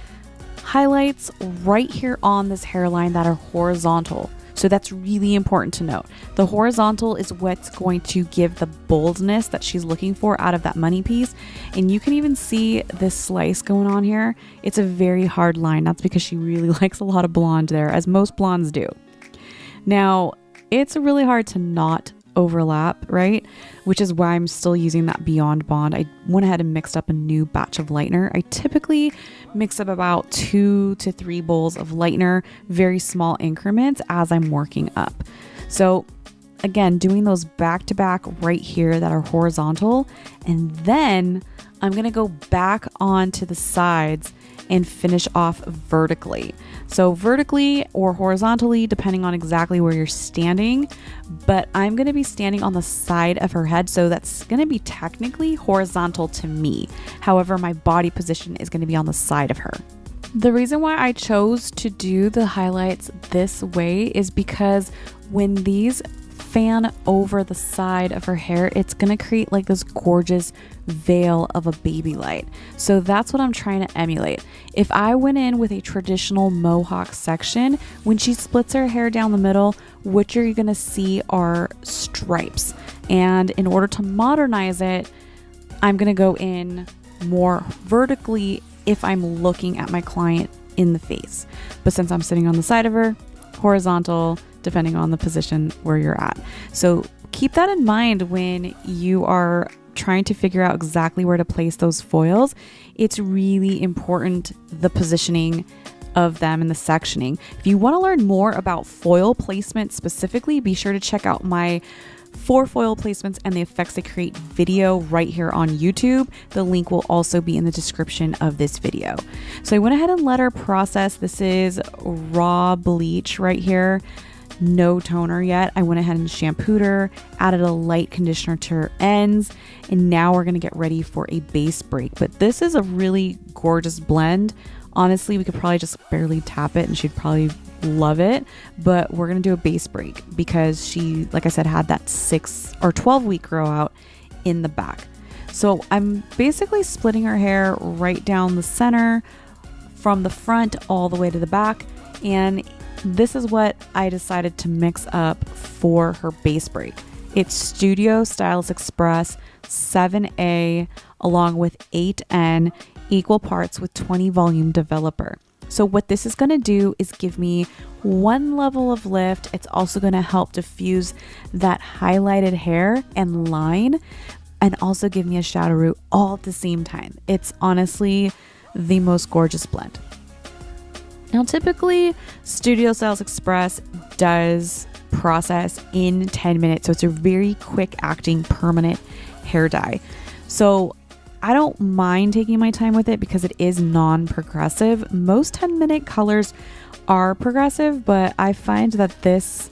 highlights right here on this hairline that are horizontal. So that's really important to note. The horizontal is what's going to give the boldness that she's looking for out of that money piece. And you can even see this slice going on here. It's a very hard line. That's because she really likes a lot of blonde there, as most blondes do. Now, it's really hard to not overlap, right? Which is why I'm still using that Beyond Bond. I went ahead and mixed up a new batch of lightener. I typically mix up about 2 to 3 bowls of lightener, very small increments as I'm working up. So again, doing those back to back right here that are horizontal, and then I'm going to go back onto the sides and finish off vertically. So vertically or horizontally, depending on exactly where you're standing, but I'm going to be standing on the side of her head. So that's going to be technically horizontal to me. However, my body position is going to be on the side of her. The reason why I chose to do the highlights this way is because when these fan over the side of her hair, it's going to create like this gorgeous veil of a Babylight. So that's what I'm trying to emulate. If I went in with a traditional mohawk section, when she splits her hair down the middle, what you're going to see are stripes. And in order to modernize it, I'm going to go in more vertically if I'm looking at my client in the face. But since I'm sitting on the side of her, horizontal, depending on the position where you're at. So keep that in mind when you are trying to figure out exactly where to place those foils. It's really important, the positioning of them and the sectioning. If you want to learn more about foil placement specifically, be sure to check out my 4 foil placements and the effects they create video right here on YouTube. The link will also be in the description of this video. So I went ahead and let her process. This is raw bleach right here. No toner yet. I went ahead and shampooed her, added a light conditioner to her ends, and now we're going to get ready for a base break. But this is a really gorgeous blend. Honestly, we could probably just barely tap it and she'd probably love it, but we're going to do a base break because she, like I said, had that 6 or 12 week grow out in the back. So I'm basically splitting her hair right down the center from the front all the way to the back, and this is what I decided to mix up for her base break. It's Studio Stylist Express 7A along with 8N, equal parts with 20 volume developer. So what this is going to do is give me 1 level of lift. It's also going to help diffuse that highlighted hair and line, and also give me a shadow root all at the same time. It's honestly the most gorgeous blend. Now, typically Studio Stylist Express does process in 10 minutes. So it's a very quick acting permanent hair dye. So I don't mind taking my time with it because it is non-progressive. Most 10-minute colors are progressive, but I find that this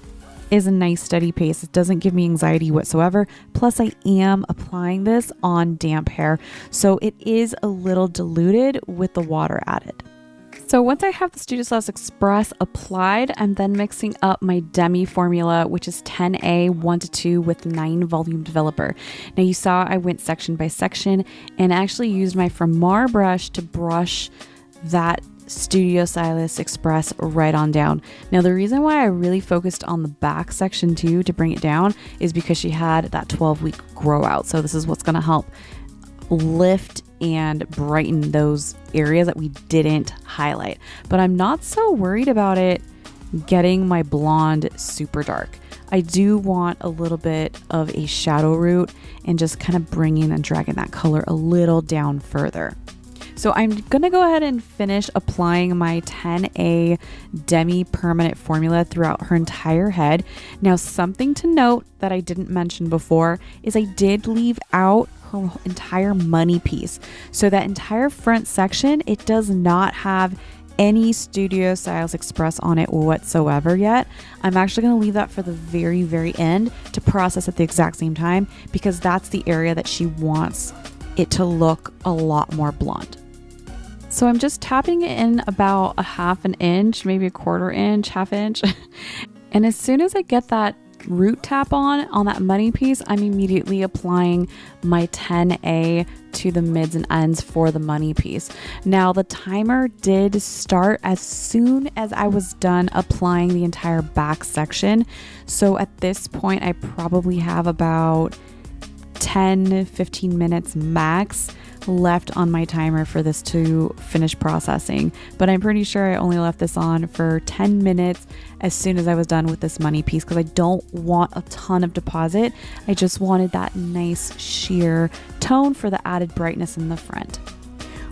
is a nice steady pace. It doesn't give me anxiety whatsoever. Plus I am applying this on damp hair, so it is a little diluted with the water added. So once I have the Studio Stylist Express applied, I'm then mixing up my Demi formula, which is 10A 1 to 2 with 9 volume developer. Now you saw I went section by section and actually used my Framar brush to brush that Studio Stylist Express right on down. Now the reason why I really focused on the back section too to bring it down is because she had that 12-week grow out. So this is what's going to help lift and brighten those areas that we didn't highlight. But I'm not so worried about it getting my blonde super dark. I do want a little bit of a shadow root and just kind of bringing and dragging that color a little down further. So I'm going to go ahead and finish applying my 10A Demi permanent formula throughout her entire head. Now, something to note that I didn't mention before is I did leave out her entire money piece. So that entire front section, it does not have any Studio Stylist Express on it whatsoever yet. I'm actually going to leave that for the very, very end to process at the exact same time because that's the area that she wants it to look a lot more blonde. So I'm just tapping it in about a 1/2 inch, maybe a 1/4 inch, 1/2 inch. And as soon as I get that root tap on that money piece, I'm immediately applying my 10A to the mids and ends for the money piece. Now the timer did start as soon as I was done applying the entire back section. So at this point, I probably have about 10-15 minutes max left on my timer for this to finish processing, but I'm pretty sure I only left this on for 10 minutes as soon as I was done with this money piece, because I don't want a ton of deposit. I just wanted that nice sheer tone for the added brightness in the front.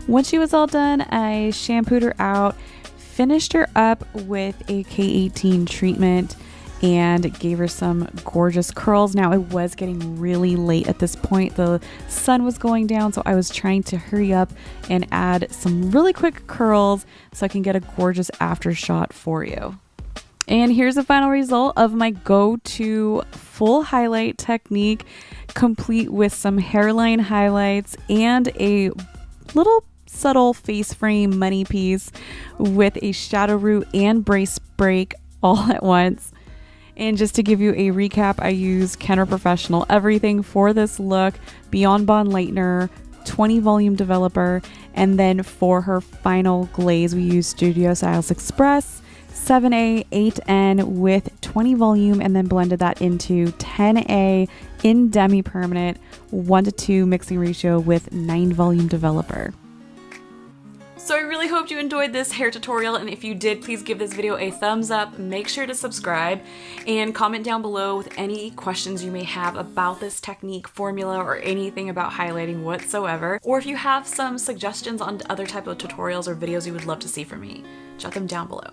Once she was all done, I shampooed her out, finished her up with a K18 treatment, and gave her some gorgeous curls. Now it was getting really late at this point. The sun was going down, so I was trying to hurry up and add some really quick curls so I can get a gorgeous after shot for you. And here's the final result of my go-to full highlight technique, complete with some hairline highlights and a little subtle face frame money piece with a shadow root and brace break all at once. And just to give you a recap, I use Kenra Professional Everything for this look, Beyond Bond Lightener, 20 volume developer, and then for her final glaze, we use Studio Styles Express 7A 8N with 20 volume, and then blended that into 10A in demi-permanent 1:2 mixing ratio with 9 volume developer. So I really hoped you enjoyed this hair tutorial, and if you did, please give this video a thumbs up, make sure to subscribe, and comment down below with any questions you may have about this technique, formula, or anything about highlighting whatsoever. Or if you have some suggestions on other type of tutorials or videos you would love to see from me, jot them down below.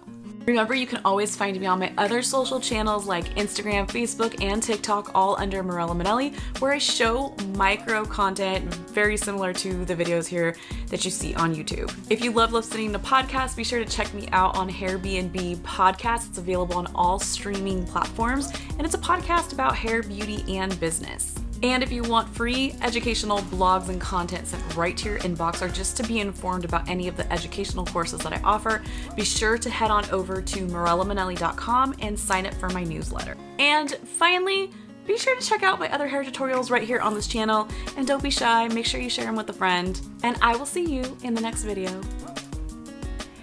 Remember, you can always find me on my other social channels like Instagram, Facebook, and TikTok, all under Mirella Manelli, where I show micro content very similar to the videos here that you see on YouTube. If you love listening to podcasts, be sure to check me out on Airbnb Podcast. It's available on all streaming platforms, and it's a podcast about hair, beauty, and business. And if you want free educational blogs and content sent right to your inbox, or just to be informed about any of the educational courses that I offer, be sure to head on over to morellamanelli.com and sign up for my newsletter. And finally, be sure to check out my other hair tutorials right here on this channel. And don't be shy, make sure you share them with a friend. And I will see you in the next video.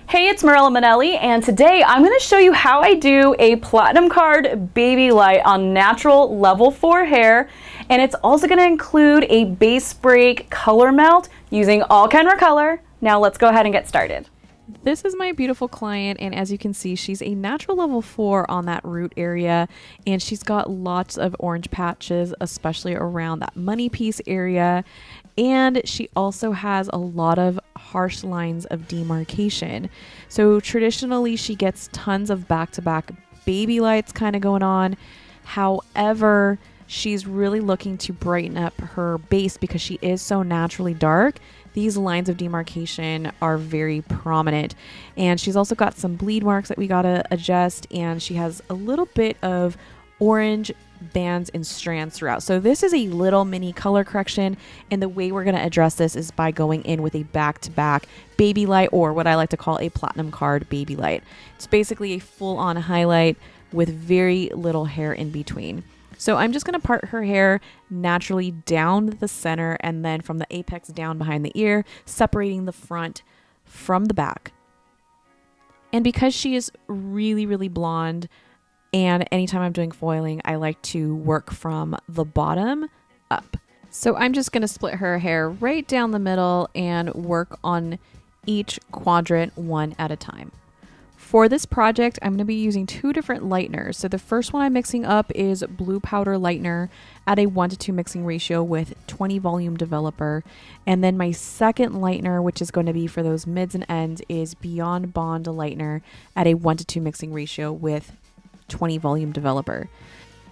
Hey, it's Mirella Manelli, and today I'm going to show you how I do a Platinum Card Babylight on natural level 4 hair, and it's also going to include a base break color melt using all Kenra color. Now let's go ahead and get started. This is my beautiful client, and as you can see, she's a natural level 4 on that root area, and she's got lots of orange patches, especially around that money piece area, and she also has a lot of harsh lines of demarcation. So traditionally, she gets tons of back-to-back baby lights kind of going on. However, she's really looking to brighten up her base because she is so naturally dark. These lines of demarcation are very prominent, and she's also got some bleed marks that we gotta adjust, and she has a little bit of orange bands and strands throughout. So this is a little mini color correction, and the way we're going to address this is by going in with a back-to-back baby light, or what I like to call a Platinum Card baby light. It's basically a full-on highlight with very little hair in between. So I'm just going to part her hair naturally down the center, and then from the apex down behind the ear, separating the front from the back. And because she is really, really blonde, and anytime I'm doing foiling, I like to work from the bottom up. So I'm just going to split her hair right down the middle and work on each quadrant one at a time. For this project, I'm going to be using 2 different lighteners. So the first one I'm mixing up is Blue Powder Lightener at a 1:2 mixing ratio with 20 volume developer. And then my second lightener, which is going to be for those mids and ends, is Beyond Bond Lightener at a 1:2 mixing ratio with 20 volume developer.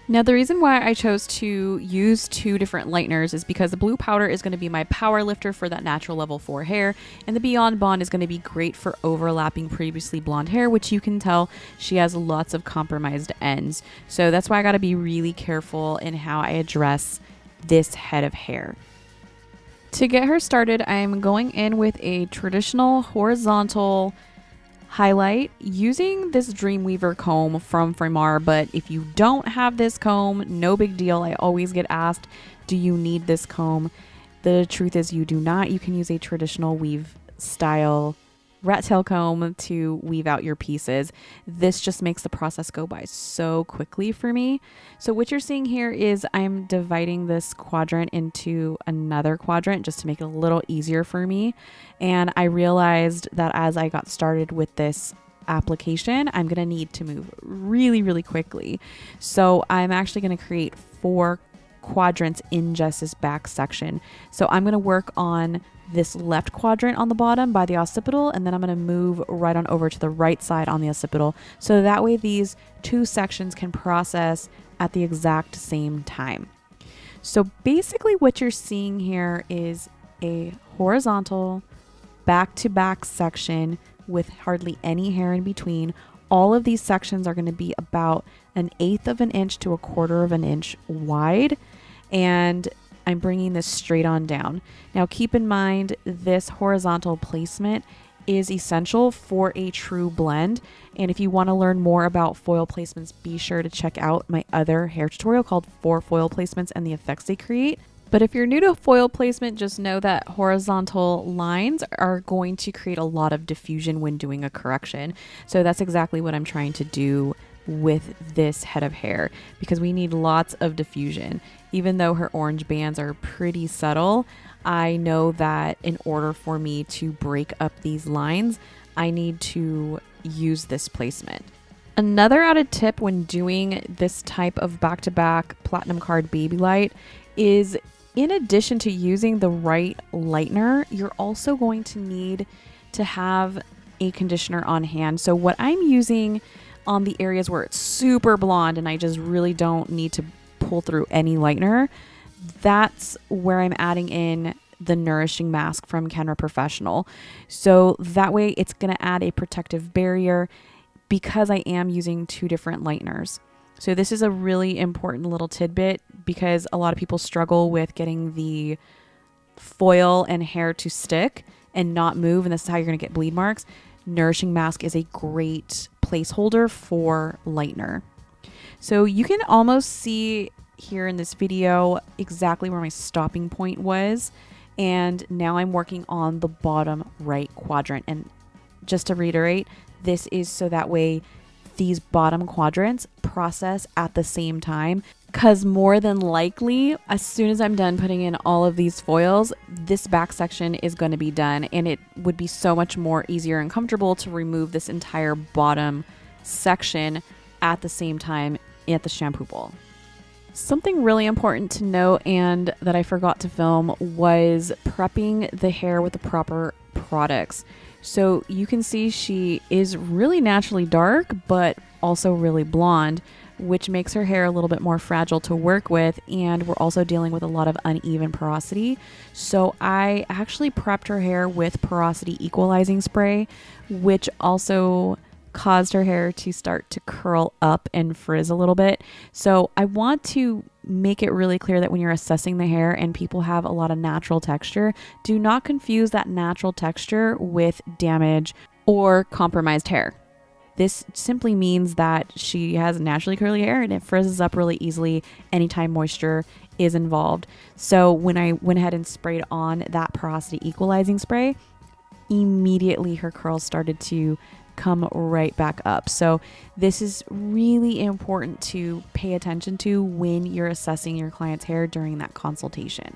Now, the reason why I chose to use 2 different lighteners is because the blue powder is going to be my power lifter for that natural level 4 hair, and the Beyond Bond is going to be great for overlapping previously blonde hair, which you can tell she has lots of compromised ends. So that's why I got to be really careful in how I address this head of hair. To get her started, I'm going in with a traditional horizontal highlight using this Dreamweaver comb from Fremar, but if you don't have this comb, no big deal. I always get asked, do you need this comb? The truth is you do not. You can use a traditional weave style rat tail comb to weave out your pieces. This just makes the process go by so quickly for me. So what you're seeing here is I'm dividing this quadrant into another quadrant just to make it a little easier for me. And I realized that as I got started with this application, I'm going to need to move really, really quickly. So I'm actually going to create 4 quadrants in just this back section. So I'm going to work on this left quadrant on the bottom by the occipital, and then I'm going to move right on over to the right side on the occipital. So that way these 2 sections can process at the exact same time. So basically what you're seeing here is a horizontal back-to-back section with hardly any hair in between. All of these sections are going to be about 1/8 of an inch to 1/4 of an inch wide, and I'm bringing this straight on down. Now keep in mind this horizontal placement is essential for a true blend, and if you want to learn more about foil placements, be sure to check out my other hair tutorial called 4 Foil Placements and the Effects They Create. But if you're new to foil placement, just know that horizontal lines are going to create a lot of diffusion when doing a correction. So that's exactly what I'm trying to do with this head of hair, because we need lots of diffusion. Even though her orange bands are pretty subtle, I know that in order for me to break up these lines, I need to use this placement. Another added tip when doing this type of back-to-back platinum card Babylight is, in addition to using the right lightener, you're also going to need to have a conditioner on hand. So what I'm using on the areas where it's super blonde and I just really don't need to pull through any lightener, that's where I'm adding in the nourishing mask from Kenra Professional. So that way it's going to add a protective barrier because I am using 2 different lighteners. So this is a really important little tidbit because a lot of people struggle with getting the foil and hair to stick and not move, and this is how you're going to get bleed marks. Nourishing mask is a great placeholder for lightener. So you can almost see here in this video exactly where my stopping point was, and now I'm working on the bottom right quadrant. And just to reiterate, this is so that way these bottom quadrants process at the same time, because more than likely, as soon as I'm done putting in all of these foils, this back section is going to be done, and it would be so much more easier and comfortable to remove this entire bottom section at the same time at the shampoo bowl. Something really important to note and that I forgot to film was prepping the hair with the proper products. So you can see she is really naturally dark, but also really blonde, which makes her hair a little bit more fragile to work with. And we're also dealing with a lot of uneven porosity. So I actually prepped her hair with porosity equalizing spray, which also caused her hair to start to curl up and frizz a little bit. So I want to make it really clear that when you're assessing the hair and people have a lot of natural texture, do not confuse that natural texture with damage or compromised hair. This simply means that she has naturally curly hair and it frizzes up really easily anytime moisture is involved. So when I went ahead and sprayed on that porosity equalizing spray, immediately her curls started to come right back up. So this is really important to pay attention to when you're assessing your client's hair during that consultation.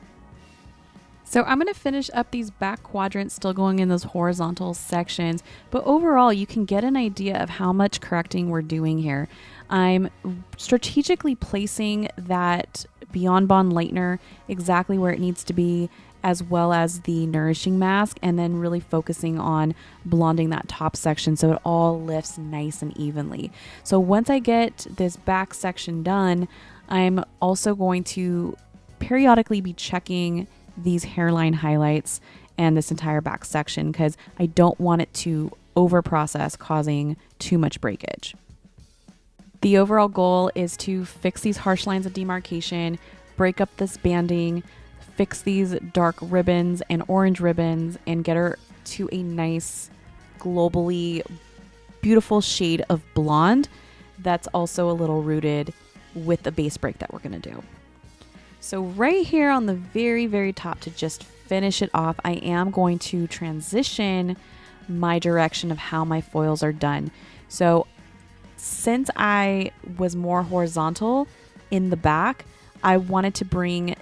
So I'm going to finish up these back quadrants, still going in those horizontal sections, but overall you can get an idea of how much correcting we're doing here. I'm strategically placing that Beyond Bond lightener exactly where it needs to be, as well as the nourishing mask, and then really focusing on blonding that top section so it all lifts nice and evenly. So once I get this back section done, I'm also going to periodically be checking these hairline highlights and this entire back section because I don't want it to over process, causing too much breakage. The overall goal is to fix these harsh lines of demarcation, break up this banding, fix these dark ribbons and orange ribbons, and get her to a nice, globally beautiful shade of blonde that's also a little rooted with the base break that we're going to do. So right here on the very, very top, to just finish it off, I am going to transition my direction of how my foils are done. So since I was more horizontal in the back, I wanted to bring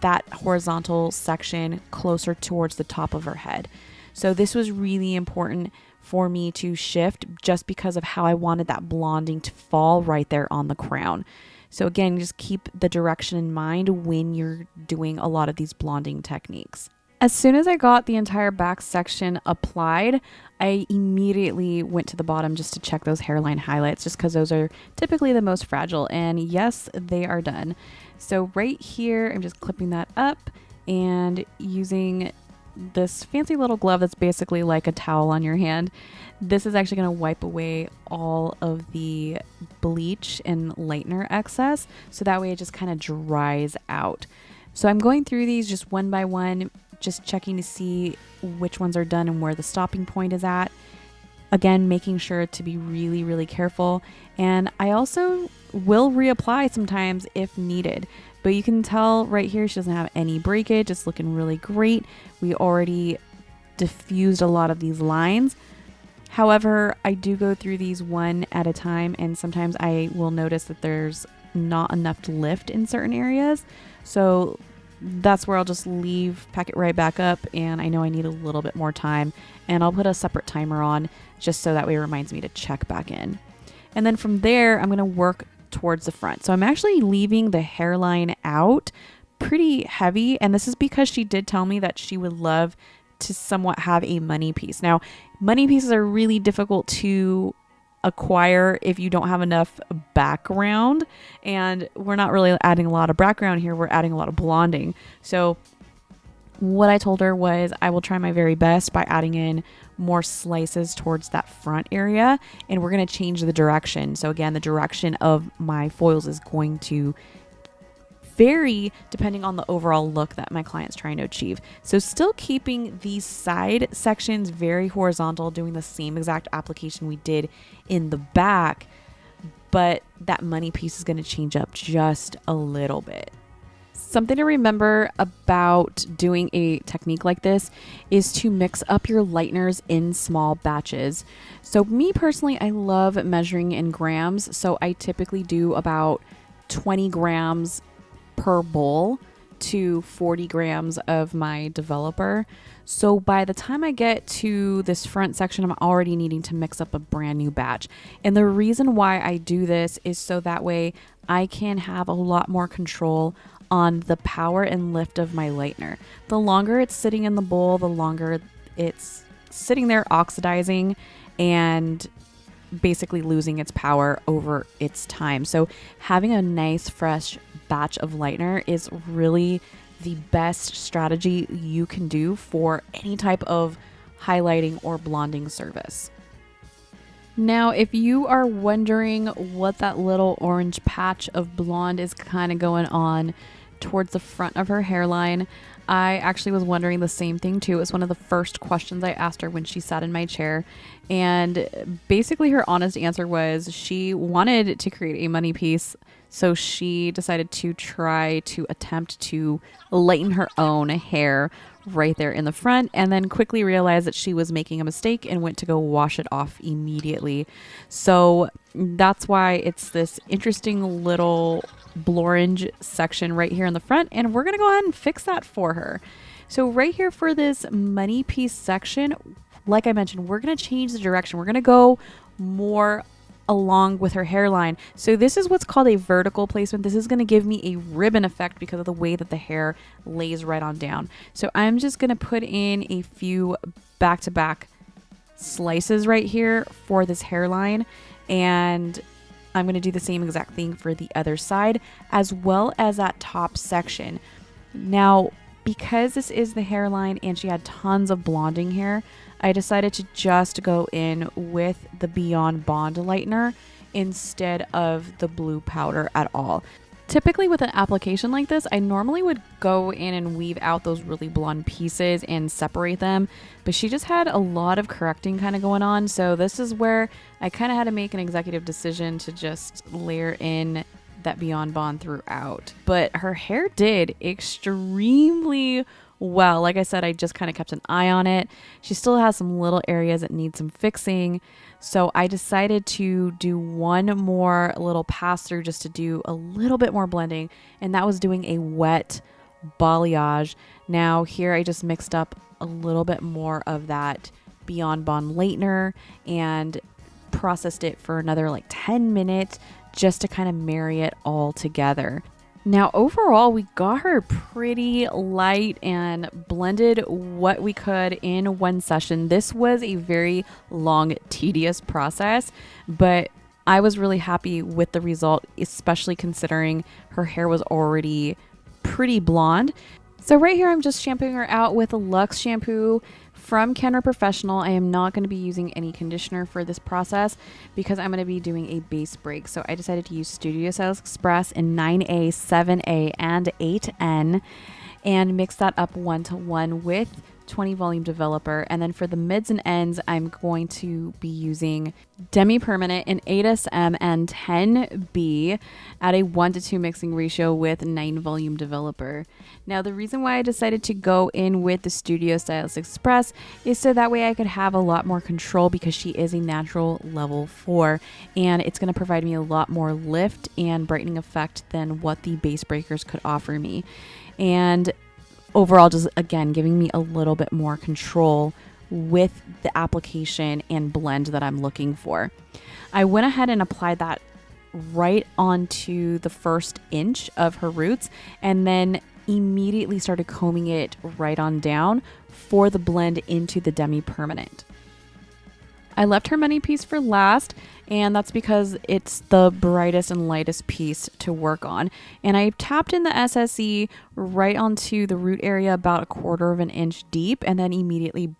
that horizontal section closer towards the top of her head. So this was really important for me to shift just because of how I wanted that blonding to fall right there on the crown. So again, just keep the direction in mind when you're doing a lot of these blonding techniques. As soon as I got the entire back section applied, I immediately went to the bottom just to check those hairline highlights, just because those are typically the most fragile. And yes, they are done. So right here, I'm just clipping that up and using this fancy little glove that's basically like a towel on your hand. This is actually going to wipe away all of the bleach and lightener excess, so that way it just kind of dries out. So I'm going through these just one by one, just checking to see which ones are done and where the stopping point is at. Again, making sure to be really, really careful. And I also will reapply sometimes if needed. But you can tell right here she doesn't have any breakage. It's looking really great. We already diffused a lot of these lines. However, I do go through these one at a time, and sometimes I will notice that there's not enough lift in certain areas. So that's where I'll just pack it right back up, and I know I need a little bit more time, and I'll put a separate timer on just so that way it reminds me to check back in. And then from there, I'm going to work towards the front. So I'm actually leaving the hairline out pretty heavy, and this is because she did tell me that she would love to somewhat have a money piece. Now, money pieces are really difficult to acquire if you don't have enough background, and we're not really adding a lot of background here, we're adding a lot of blonding. So what I told her was I will try my very best by adding in more slices towards that front area, and we're going to change the direction. So again, the direction of my foils is going to vary depending on the overall look that my client's trying to achieve. So still keeping these side sections very horizontal, doing the same exact application we did in the back, but that money piece is going to change up just a little bit. Something to remember about doing a technique like this is to mix up your lighteners in small batches. So me personally, I love measuring in grams. So I typically do about 20 grams per bowl to 40 grams of my developer. So by the time I get to this front section, I'm already needing to mix up a brand new batch. And the reason why I do this is so that way I can have a lot more control on the power and lift of my lightener. The longer it's sitting in the bowl, the longer it's sitting there oxidizing and basically losing its power over its time. So having a nice fresh batch of lightener is really the best strategy you can do for any type of highlighting or blonding service. Now, if you are wondering what that little orange patch of blonde is kind of going on towards the front of her hairline, I actually was wondering the same thing too. It was one of the first questions I asked her when she sat in my chair. And basically her honest answer was she wanted to create a money piece. So she decided to try to attempt to lighten her own hair right there in the front, and then quickly realized that she was making a mistake and went to go wash it off immediately. So that's why it's this interesting little blorange section right here in the front, and we're gonna go ahead and fix that for her. So right here for this money piece section, like I mentioned, we're gonna change the direction. We're gonna go more along with her hairline. So this is what's called a vertical placement. This is going to give me a ribbon effect because of the way that the hair lays right on down. So I'm just going to put in a few back-to-back slices right here for this hairline, and I'm going to do the same exact thing for the other side as well as that top section. Now, because this is the hairline and she had tons of blonding hair, I decided to just go in with the Beyond Bond lightener instead of the blue powder at all. Typically with an application like this, I normally would go in and weave out those really blonde pieces and separate them, but she just had a lot of correcting kind of going on. So this is where I kind of had to make an executive decision to just layer in that Beyond Bond throughout. But her hair did extremely well. Like I said, I just kind of kept an eye on it. She still has some little areas that need some fixing. So I decided to do one more little pass through just to do a little bit more blending. And that was doing a wet balayage. Now here I just mixed up a little bit more of that Beyond Bond lightener and processed it for another like 10 minutes just to kind of marry it all together. Now overall we got her pretty light and blended what we could in one session. This was a very long, tedious process, but I was really happy with the result, especially considering her hair was already pretty blonde. So right here I'm just shampooing her out with a Luxe shampoo from Kenra Professional. I am not going to be using any conditioner for this process because I'm going to be doing a base break. So I decided to use Studio Styles Express in 9A, 7A, and 8N and mix that up 1-to-1 with 20 volume developer. And then for the mids and ends, I'm going to be using Demi Permanent in 8SM and 10B at a 1-to-2 mixing ratio with 9 volume developer. Now the reason why I decided to go in with the Studio Styles Express is so that way I could have a lot more control because she is a natural level 4 and it's going to provide me a lot more lift and brightening effect than what the base breakers could offer me. And overall, just again giving me a little bit more control with the application and blend that I'm looking for. I went ahead and applied that right onto the first inch of her roots and then immediately started combing it right on down for the blend into the Demi Permanent. I left her mini piece for last, and that's because it's the brightest and lightest piece to work on. And I tapped in the SSE right onto the root area about 1/4 of an inch deep and then immediately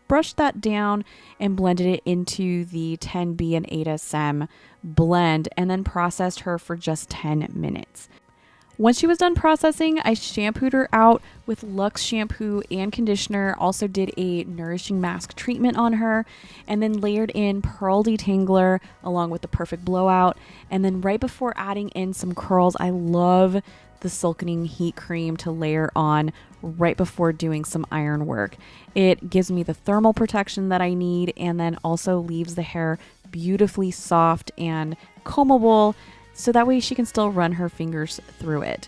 brushed that down and blended it into the 10B and 8SM blend and then processed her for just 10 minutes. Once she was done processing, I shampooed her out with Luxe shampoo and conditioner, also did a nourishing mask treatment on her, and then layered in Pearl Detangler along with the Perfect Blowout. And then right before adding in some curls, I love the Silkening Heat Cream to layer on right before doing some iron work. It gives me the thermal protection that I need and then also leaves the hair beautifully soft and combable, so that way she can still run her fingers through it.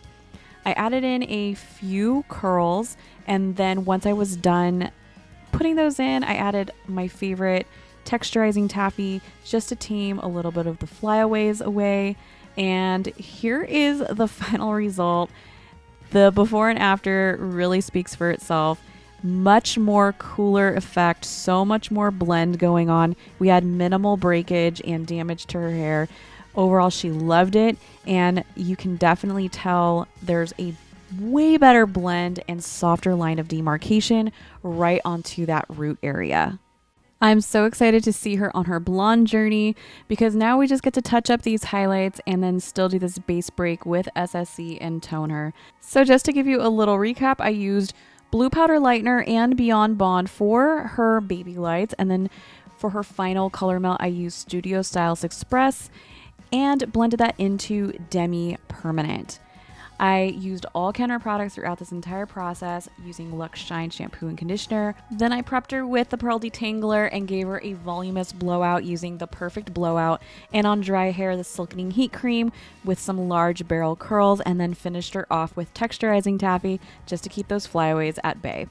I added in a few curls, and then once I was done putting those in, I added my favorite texturizing taffy just to tame a little bit of the flyaways away. And here is the final result. The before and after really speaks for itself. Much more cooler effect, so much more blend going on. We had minimal breakage and damage to her hair. Overall, she loved it, and you can definitely tell there's a way better blend and softer line of demarcation right onto that root area. I'm so excited to see her on her blonde journey because now we just get to touch up these highlights and then still do this base break with SSE and toner. So just to give you a little recap, I used Blue Powder Lightener and Beyond Bond for her Babylights, and then for her final color melt, I used Studio Styles Express and blended that into Demi Permanent. I used all Kenra products throughout this entire process using Luxe Shine shampoo and conditioner. Then I prepped her with the Pearl Detangler and gave her a voluminous blowout using the Perfect Blowout, and on dry hair the Silkening Heat Cream with some large barrel curls, and then finished her off with texturizing taffy just to keep those flyaways at bay.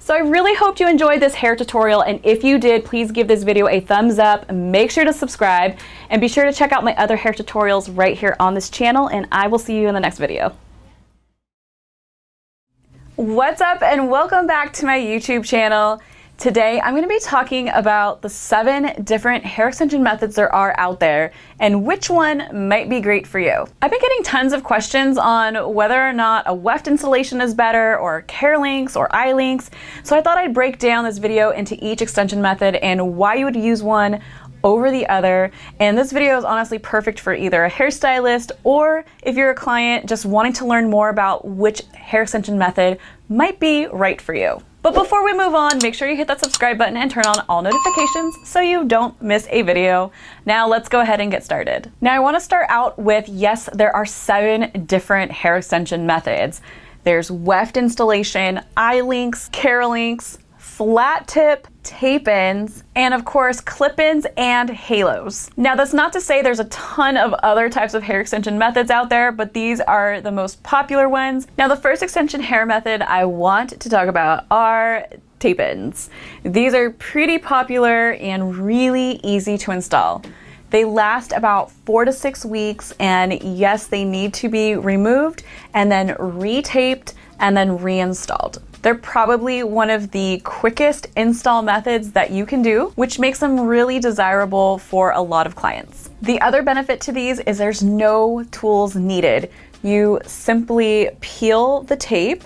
So I really hoped you enjoyed this hair tutorial, and if you did, please give this video a thumbs up, make sure to subscribe, and be sure to check out my other hair tutorials right here on this channel, and I will see you in the next video. What's up, and welcome back to my YouTube channel. Today I'm going to be talking about the 7 different hair extension methods there are out there and which one might be great for you. I've been getting tons of questions on whether or not a weft installation is better, or care links, or eye links, so I thought I'd break down this video into each extension method and why you would use one over the other. And this video is honestly perfect for either a hairstylist or if you're a client just wanting to learn more about which hair extension method might be right for you. But before we move on, make sure you hit that subscribe button and turn on all notifications so you don't miss a video. Now let's go ahead and get started. Now I want to start out with, yes, there are 7 different hair extension methods. There's weft installation, eye links, care links, flat tip, tape-ins, and of course clip-ins and halos. Now that's not to say there's a ton of other types of hair extension methods out there, but these are the most popular ones. Now the first extension hair method I want to talk about are tape-ins. These are pretty popular and really easy to install. They last about 4 to 6 weeks, and yes, they need to be removed and then retaped and then reinstalled. They're probably one of the quickest install methods that you can do, which makes them really desirable for a lot of clients. The other benefit to these is there's no tools needed. You simply peel the tape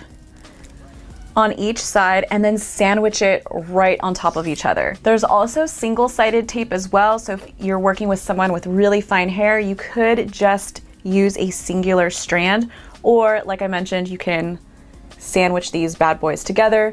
on each side and then sandwich it right on top of each other. There's also single-sided tape as well, so if you're working with someone with really fine hair, you could just use a singular strand, or like I mentioned, you can sandwich these bad boys together,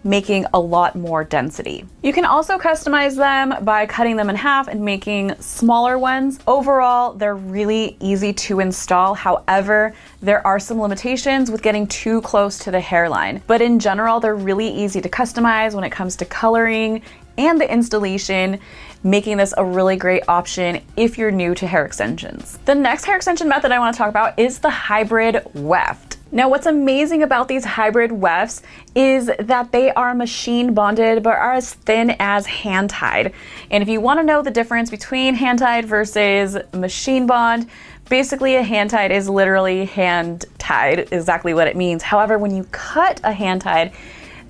making a lot more density. You can also customize them by cutting them in half and making smaller ones. Overall, they're really easy to install. However, there are some limitations with getting too close to the hairline. But in general, they're really easy to customize when it comes to coloring and the installation, making this a really great option if you're new to hair extensions. The next hair extension method I want to talk about is the hybrid weft. Now, what's amazing about these hybrid wefts is that they are machine bonded but are as thin as hand tied. And if you want to know the difference between hand tied versus machine bond, basically a hand tied is literally hand tied, exactly what it means. However, when you cut a hand tied,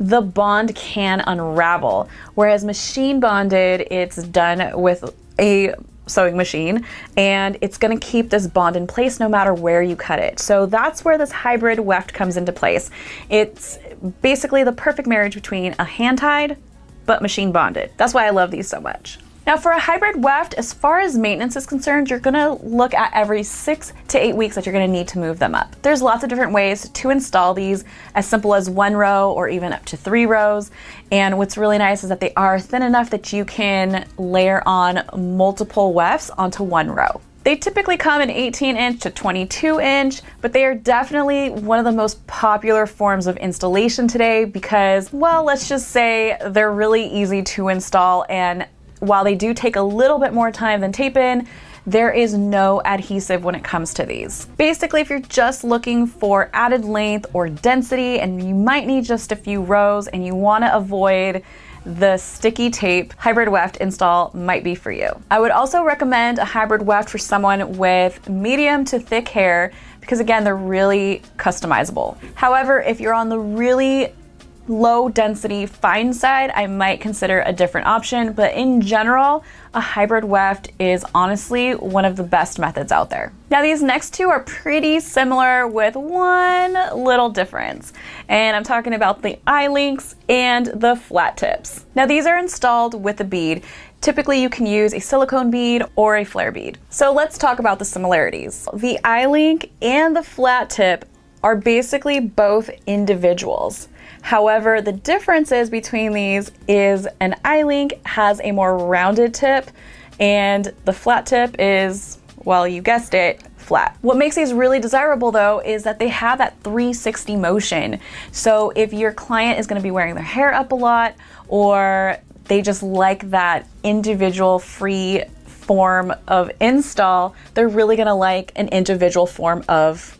the bond can unravel, whereas machine bonded, it's done with a sewing machine and it's going to keep this bond in place no matter where you cut it. So that's where this hybrid weft comes into place. It's basically the perfect marriage between a hand tied but machine bonded. That's why I love these so much. Now for a hybrid weft, as far as maintenance is concerned, you're gonna look at every 6 to 8 weeks that you're gonna need to move them up. There's lots of different ways to install these, as simple as 1 row or even up to 3 rows. And what's really nice is that they are thin enough that you can layer on multiple wefts onto 1 row. They typically come in 18-inch to 22-inch, but they are definitely one of the most popular forms of installation today because, well, let's just say they're really easy to install, and while they do take a little bit more time than tape-in, there is no adhesive when it comes to these. Basically, if you're just looking for added length or density and you might need just a few rows and you want to avoid the sticky tape, hybrid weft install might be for you. I would also recommend a hybrid weft for someone with medium to thick hair because, again, they're really customizable. However, if you're on the really low density fine side, I might consider a different option, but in general, a hybrid weft is honestly one of the best methods out there. Now these next 2 are pretty similar with one little difference, and I'm talking about the eye links and the flat tips. Now these are installed with a bead. Typically you can use a silicone bead or a flare bead. So let's talk about the similarities. The eye link and the flat tip are basically both individuals. However, the differences between these is an eye link has a more rounded tip and the flat tip is, well, you guessed it, flat. What makes these really desirable though is that they have that 360 motion. So if your client is going to be wearing their hair up a lot, or they just like that individual free form of install, they're really going to like an individual form of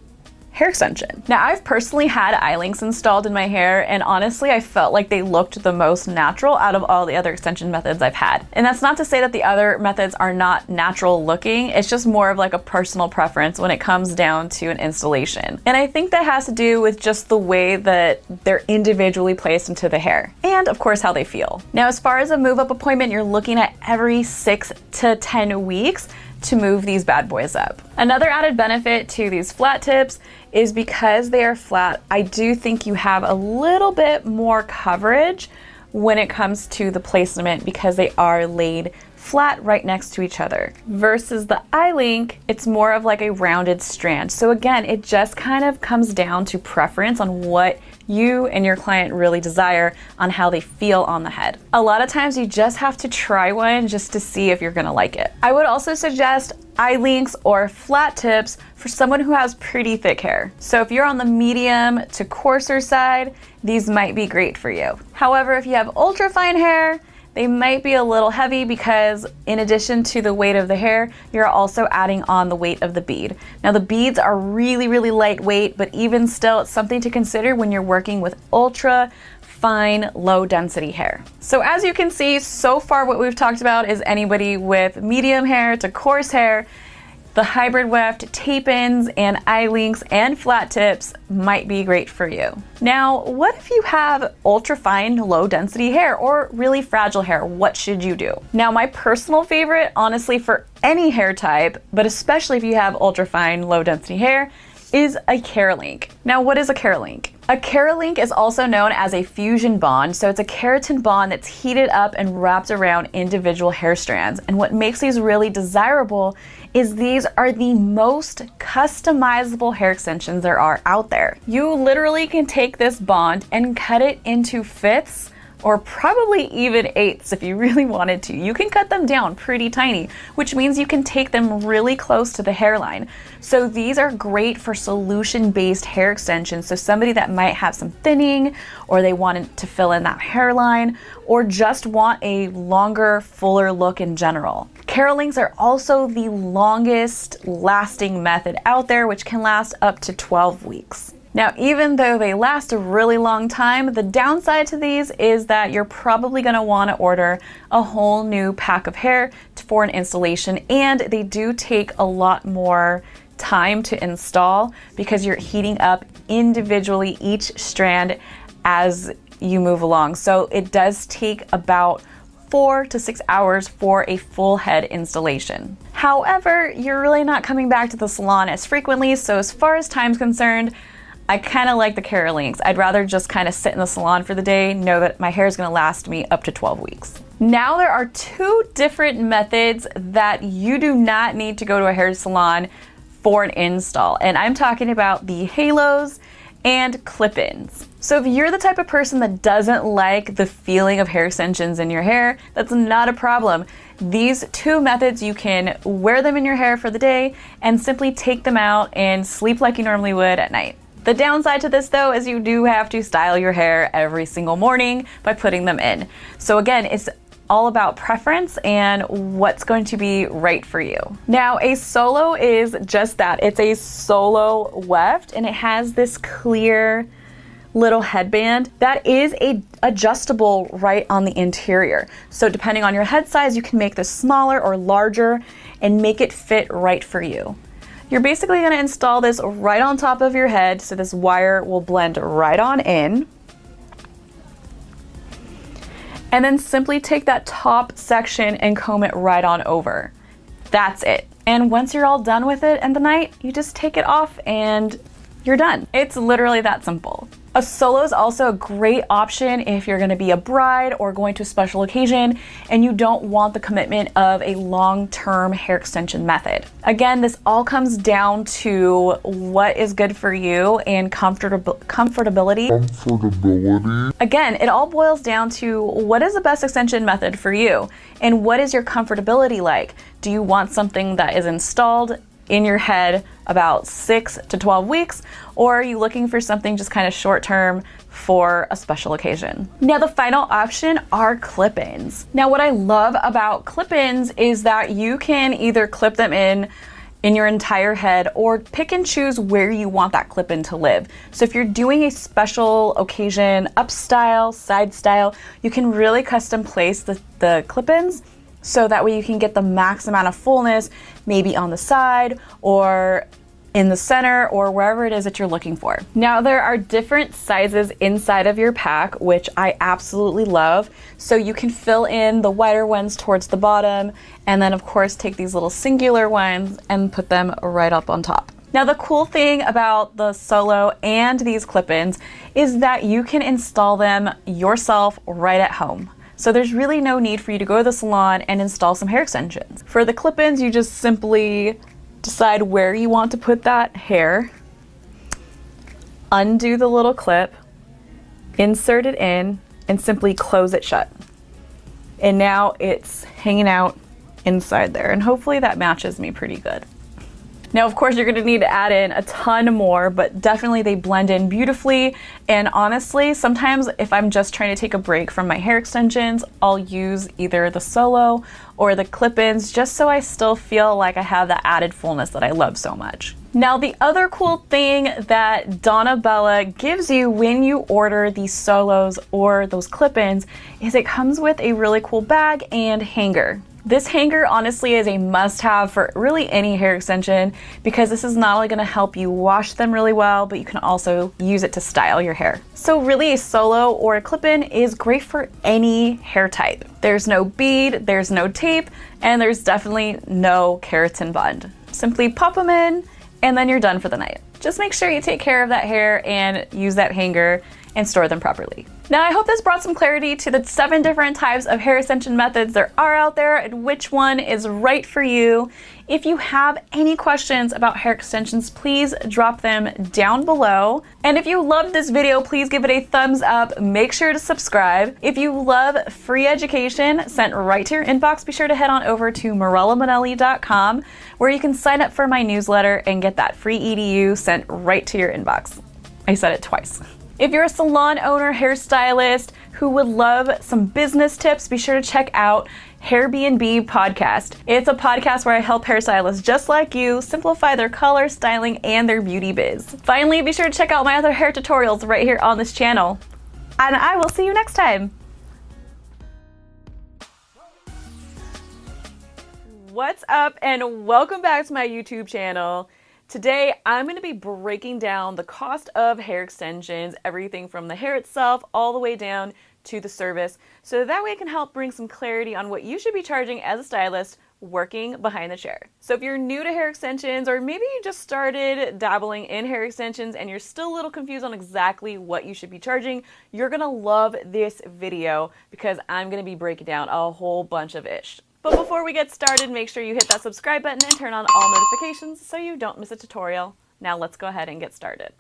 hair extension. Now, I've personally had eye links installed in my hair, and honestly, I felt like they looked the most natural out of all the other extension methods I've had. And that's not to say that the other methods are not natural looking, it's just more of like a personal preference when it comes down to an installation. And I think that has to do with just the way that they're individually placed into the hair, and of course how they feel. Now, as far as a move-up appointment, you're looking at every 6 to 10 weeks to move these bad boys up. Another added benefit to these flat tips is because they are flat, I do think you have a little bit more coverage when it comes to the placement because they are laid flat right next to each other. Versus the iLink, it's more of like a rounded strand. So again, it just kind of comes down to preference on what you and your client really desire on how they feel on the head. A lot of times you just have to try one just to see if you're gonna like it. I would also suggest iLinks or flat tips for someone who has pretty thick hair. So if you're on the medium to coarser side, these might be great for you. However, if you have ultra fine hair, they might be a little heavy because in addition to the weight of the hair, you're also adding on the weight of the bead. Now the beads are really, really lightweight, but even still, it's something to consider when you're working with ultra fine, low density hair. So as you can see, so far what we've talked about is anybody with medium hair to coarse hair. The hybrid weft, tape-ins, and iLinks and flat tips might be great for you. Now, what if you have ultra fine, low density hair or really fragile hair? What should you do? Now, my personal favorite, honestly, for any hair type, but especially if you have ultra fine, low density hair, is a Keralink. Now, what is a Keralink? A Keralink is also known as a fusion bond, so it's a keratin bond that's heated up and wrapped around individual hair strands. And what makes these really desirable is these are the most customizable hair extensions there are out there. You literally can take this bond and cut it into fifths or probably even eighths if you really wanted to. You can cut them down pretty tiny, which means you can take them really close to the hairline. So these are great for solution-based hair extensions. So somebody that might have some thinning, or they wanted to fill in that hairline, or just want a longer, fuller look in general. Keralinks are also the longest lasting method out there, which can last up to 12 weeks. Now, even though they last a really long time, the downside to these is that you're probably going to want to order a whole new pack of hair for an installation, and they do take a lot more time to install because you're heating up individually each strand as you move along. So it does take about 4 to 6 hours for a full head installation. However, you're really not coming back to the salon as frequently, so as far as time's concerned, I kind of like the Keralinks. I'd rather just kind of sit in the salon for the day, know that my hair is going to last me up to 12 weeks. Now there are 2 different methods that you do not need to go to a hair salon for an install, and I'm talking about the halos and clip-ins. So if you're the type of person that doesn't like the feeling of hair extensions in your hair, that's not a problem. These 2 methods, you can wear them in your hair for the day and simply take them out and sleep like you normally would at night. The downside to this though is you do have to style your hair every single morning by putting them in. So again, it's all about preference and what's going to be right for you. Now, a solo is just that. It's a solo weft and it has this clear little headband that is adjustable right on the interior. So depending on your head size, you can make this smaller or larger and make it fit right for you. You're basically going to install this right on top of your head, so this wire will blend right on in. And then simply take that top section and comb it right on over. That's it. And once you're all done with it in the night, you just take it off and you're done. It's literally that simple. A solo is also a great option if you're going to be a bride or going to a special occasion and you don't want the commitment of a long-term hair extension method. Again, this all comes down to what is good for you and comfortability. Again, it all boils down to what is the best extension method for you and what is your comfortability like? Do you want something that is installed in your head about 6 to 12 weeks, or are you looking for something just kind of short term for a special occasion? Now the final option are clip-ins. Now what I love about clip-ins is that you can either clip them in your entire head or pick and choose where you want that clip-in to live. So if you're doing a special occasion, up style, side style, you can really custom place the clip-ins so that way you can get the max amount of fullness, maybe on the side or in the center or wherever it is that you're looking for. Now there are different sizes inside of your pack, which I absolutely love. So you can fill in the wider ones towards the bottom and then of course take these little singular ones and put them right up on top. Now the cool thing about the solo and these clip-ins is that you can install them yourself right at home. So there's really no need for you to go to the salon and install some hair extensions. For the clip-ins, you just simply decide where you want to put that hair, undo the little clip, insert it in, and simply close it shut. And now it's hanging out inside there, and hopefully that matches me pretty good. Now, of course, you're gonna need to add in a ton more, but definitely they blend in beautifully. And honestly, sometimes if I'm just trying to take a break from my hair extensions, I'll use either the solo or the clip-ins just so I still feel like I have that added fullness that I love so much. Now, the other cool thing that Donna Bella gives you when you order these solos or those clip-ins is it comes with a really cool bag and hanger. This hanger honestly is a must-have for really any hair extension because this is not only going to help you wash them really well, but you can also use it to style your hair. So really a solo or a clip-in is great for any hair type. There's no bead, there's no tape, and there's definitely no keratin bond. Simply pop them in and then you're done for the night. Just make sure you take care of that hair and use that hanger and store them properly. Now, I hope this brought some clarity to the 7 different types of hair extension methods there are out there and which one is right for you. If you have any questions about hair extensions, please drop them down below. And if you loved this video, please give it a thumbs up. Make sure to subscribe. If you love free education sent right to your inbox, be sure to head on over to MirellaManelli.com where you can sign up for my newsletter and get that free EDU sent right to your inbox. I said it twice. If you're a salon owner, hairstylist who would love some business tips, be sure to check out Airbnb podcast. It's a podcast where I help hairstylists just like you simplify their color, styling, and their beauty biz. Finally, be sure to check out my other hair tutorials right here on this channel. And I will see you next time. What's up and welcome back to my YouTube channel. Today, I'm going to be breaking down the cost of hair extensions, everything from the hair itself all the way down to the service, so that way I can help bring some clarity on what you should be charging as a stylist working behind the chair. So if you're new to hair extensions, or maybe you just started dabbling in hair extensions and you're still a little confused on exactly what you should be charging, you're going to love this video because I'm going to be breaking down a whole bunch of ish. But before we get started, make sure you hit that subscribe button and turn on all notifications so you don't miss a tutorial. Now let's go ahead and get started.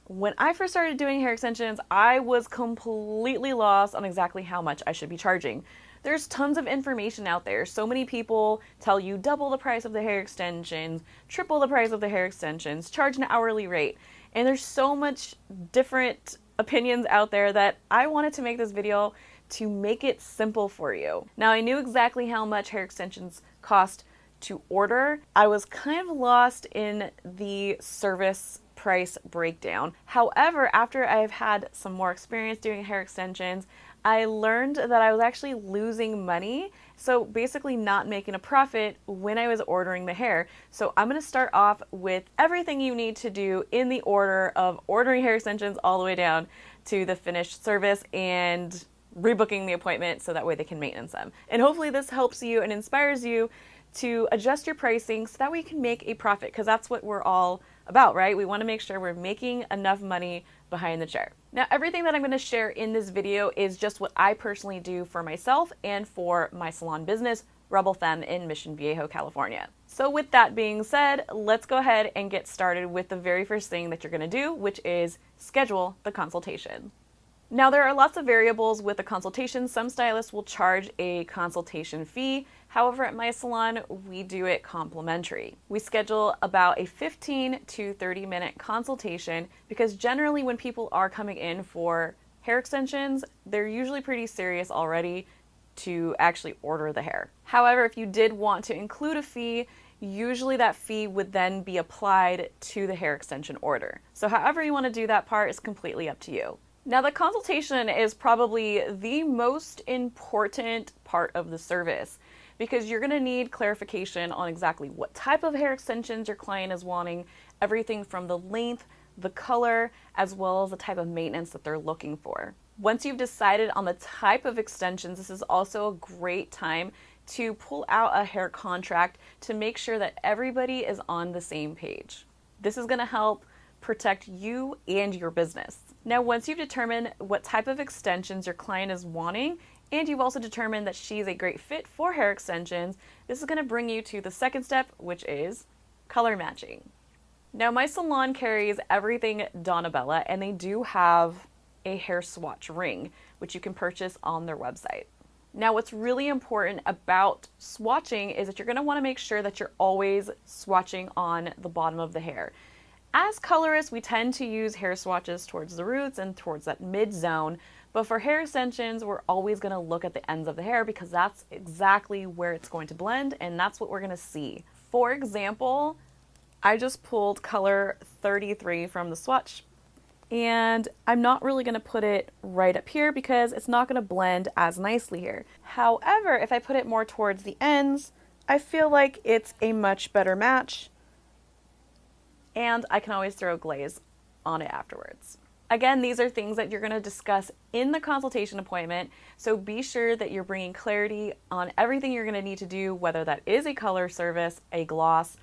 When I first started doing hair extensions, I was completely lost on exactly how much I should be charging. There's tons of information out there. So many people tell you double the price of the hair extensions, triple the price of the hair extensions, charge an hourly rate. And there's so much different opinions out there that I wanted to make this video to make it simple for you. Now, I knew exactly how much hair extensions cost to order. I was kind of lost in the service price breakdown. However, after I've had some more experience doing hair extensions, I learned that I was actually losing money. So basically not making a profit when I was ordering the hair. So I'm going to start off with everything you need to do in the order of ordering hair extensions all the way down to the finished service and rebooking the appointment so that way they can maintenance them. And hopefully this helps you and inspires you to adjust your pricing so that way you can make a profit, because that's what we're all about, right? We want to make sure we're making enough money behind the chair. Now, everything that I'm going to share in this video is just what I personally do for myself and for my salon business, Rebel Femme in Mission Viejo, California. So with that being said, let's go ahead and get started with the very first thing that you're going to do, which is schedule the consultation. Now, there are lots of variables with a consultation. Some stylists will charge a consultation fee. However, at my salon, we do it complimentary. We schedule about a 15 to 30 minute consultation because generally when people are coming in for hair extensions, they're usually pretty serious already to actually order the hair. However, if you did want to include a fee, usually that fee would then be applied to the hair extension order. So however you want to do that part is completely up to you. Now, the consultation is probably the most important part of the service because you're going to need clarification on exactly what type of hair extensions your client is wanting, everything from the length, the color, as well as the type of maintenance that they're looking for. Once you've decided on the type of extensions, this is also a great time to pull out a hair contract to make sure that everybody is on the same page. This is going to help protect you and your business. Now, once you've determined what type of extensions your client is wanting and you've also determined that she's a great fit for hair extensions, this is going to bring you to the second step, which is color matching. Now, my salon carries everything Donna Bella, and they do have a hair swatch ring, which you can purchase on their website. Now, what's really important about swatching is that you're going to want to make sure that you're always swatching on the bottom of the hair. As colorists, we tend to use hair swatches towards the roots and towards that mid zone, but for hair extensions, we're always going to look at the ends of the hair because that's exactly where it's going to blend, and that's what we're going to see. For example, I just pulled color 33 from the swatch, and I'm not really going to put it right up here because it's not going to blend as nicely here. However, if I put it more towards the ends, I feel like it's a much better match, and I can always throw glaze on it afterwards. Again, these are things that you're going to discuss in the consultation appointment, so be sure that you're bringing clarity on everything you're going to need to do, whether that is a color service, a gloss,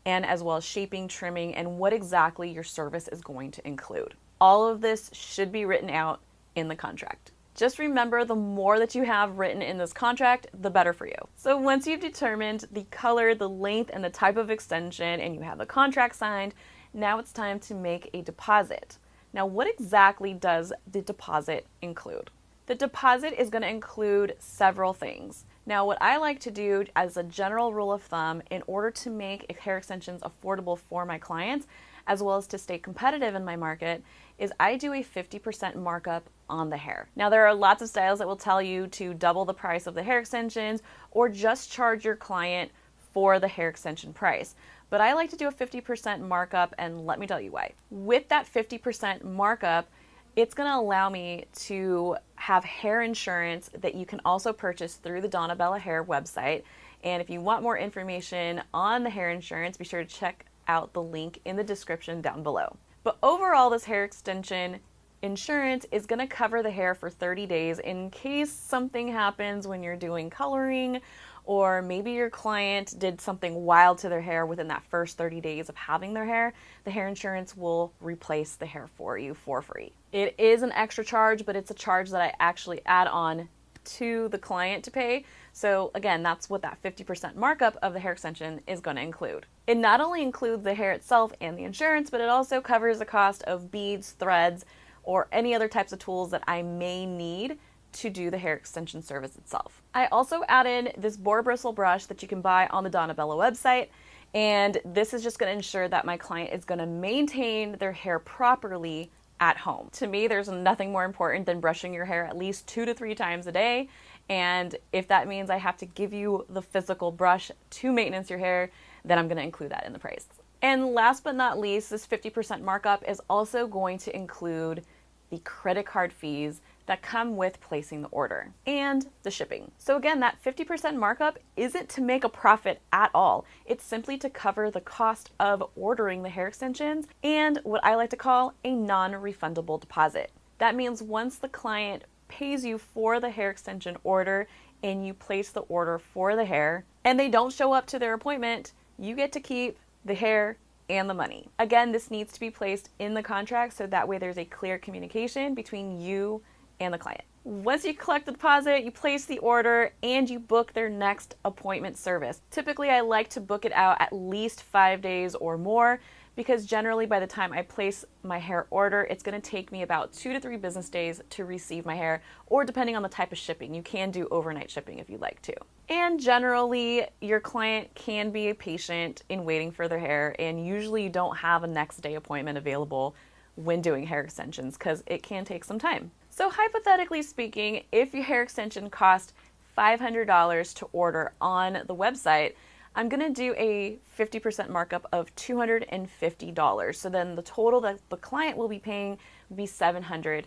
and as well as shaping, trimming, and what exactly your service is going to include. All of this should be written out in the contract. Just remember, the more that you have written in this contract, the better for you. So once you've determined the color, the length, and the type of extension, and you have the contract signed, now it's time to make a deposit. Now, what exactly does the deposit include? The deposit is going to include several things. Now, what I like to do as a general rule of thumb, in order to make hair extensions affordable for my clients, as well as to stay competitive in my market, is I do a 50% markup on the hair. Now, there are lots of styles that will tell you to double the price of the hair extensions or just charge your client for the hair extension price. But I like to do a 50% markup, and let me tell you why. With that 50% markup, it's going to allow me to have hair insurance that you can also purchase through the Donna Bella Hair website. And if you want more information on the hair insurance, be sure to check out the link in the description down below. But overall, this hair extension insurance is going to cover the hair for 30 days in case something happens when you're doing coloring, or maybe your client did something wild to their hair within that first 30 days of having their hair. The hair insurance will replace the hair for you for free. It is an extra charge, but it's a charge that I actually add on to the client to pay. So again, that's what that 50% markup of the hair extension is going to include. It not only includes the hair itself and the insurance, but it also covers the cost of beads, threads, or any other types of tools that I may need to do the hair extension service itself. I also added this boar bristle brush that you can buy on the Donna Bella website, and this is just going to ensure that my client is going to maintain their hair properly at home. To me, there's nothing more important than brushing your hair at least 2 to 3 times a day, and if that means I have to give you the physical brush to maintenance your hair, then I'm going to include that in the price. And last but not least, this 50% markup is also going to include the credit card fees that come with placing the order and the shipping. So again, that 50% markup isn't to make a profit at all. It's simply to cover the cost of ordering the hair extensions and what I like to call a non-refundable deposit. That means once the client pays you for the hair extension order and you place the order for the hair and they don't show up to their appointment, you get to keep the hair and the money. Again, this needs to be placed in the contract so that way there's a clear communication between you and the client. Once you collect the deposit, you place the order and you book their next appointment service. Typically, I like to book it out at least 5 days or more because generally by the time I place my hair order, it's going to take me about 2 to 3 business days to receive my hair, or depending on the type of shipping, you can do overnight shipping if you'd like to. And generally, your client can be patient in waiting for their hair, and usually you don't have a next day appointment available when doing hair extensions because it can take some time. So hypothetically speaking, if your hair extension cost $500 to order on the website, I'm going to do a 50% markup of $250. So then the total that the client will be paying would be $750.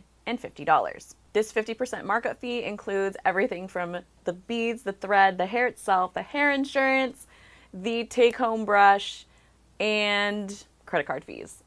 This 50% markup fee includes everything from the beads, the thread, the hair itself, the hair insurance, the take-home brush, and credit card fees.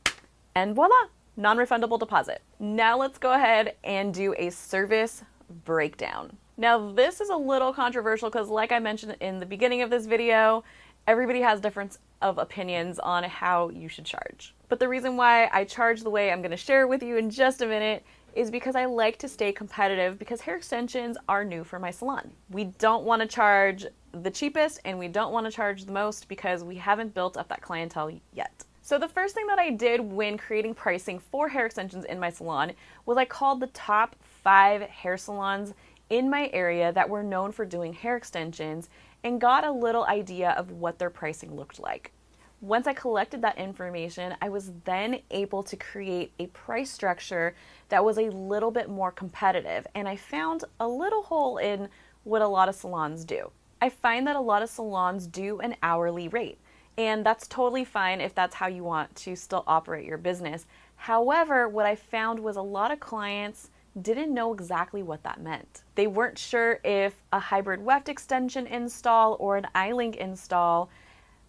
And voila, non-refundable deposit. Now let's go ahead and do a service breakdown. Now this is a little controversial because like I mentioned in the beginning of this video, everybody has difference of opinions on how you should charge. But the reason why I charge the way I'm going to share with you in just a minute is because I like to stay competitive because hair extensions are new for my salon. We don't want to charge the cheapest and we don't want to charge the most because we haven't built up that clientele yet. So the first thing that I did when creating pricing for hair extensions in my salon was I called the top 5 hair salons in my area that were known for doing hair extensions and got a little idea of what their pricing looked like. Once I collected that information, I was then able to create a price structure that was a little bit more competitive, and I found a little hole in what a lot of salons do. I find that a lot of salons do an hourly rate, and that's totally fine if that's how you want to still operate your business. However, what I found was a lot of clients didn't know exactly what that meant. They weren't sure if a hybrid weft extension install or an eye-link install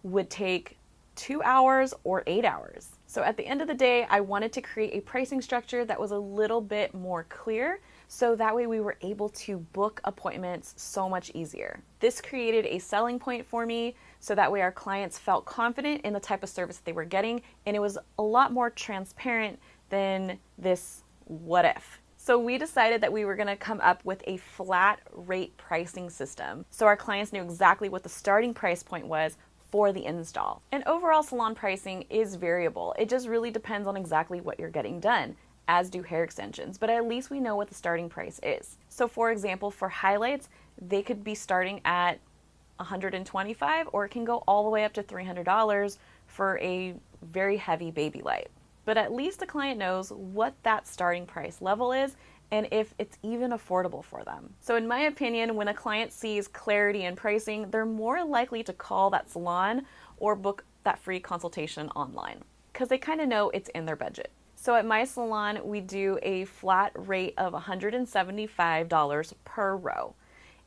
would take 2 hours or 8 hours. So at the end of the day, I wanted to create a pricing structure that was a little bit more clear, so that way we were able to book appointments so much easier. This created a selling point for me, so that way our clients felt confident in the type of service that they were getting, and it was a lot more transparent than this what if. So we decided that we were going to come up with a flat rate pricing system, so our clients knew exactly what the starting price point was for the install. And overall salon pricing is variable. It just really depends on exactly what you're getting done, as do hair extensions, but at least we know what the starting price is. So for example, for highlights, they could be starting at $125, or it can go all the way up to $300 for a very heavy Babylight. But at least the client knows what that starting price level is and if it's even affordable for them. So in my opinion, when a client sees clarity in pricing, they're more likely to call that salon or book that free consultation online because they kind of know it's in their budget. So at my salon, we do a flat rate of $175 per row.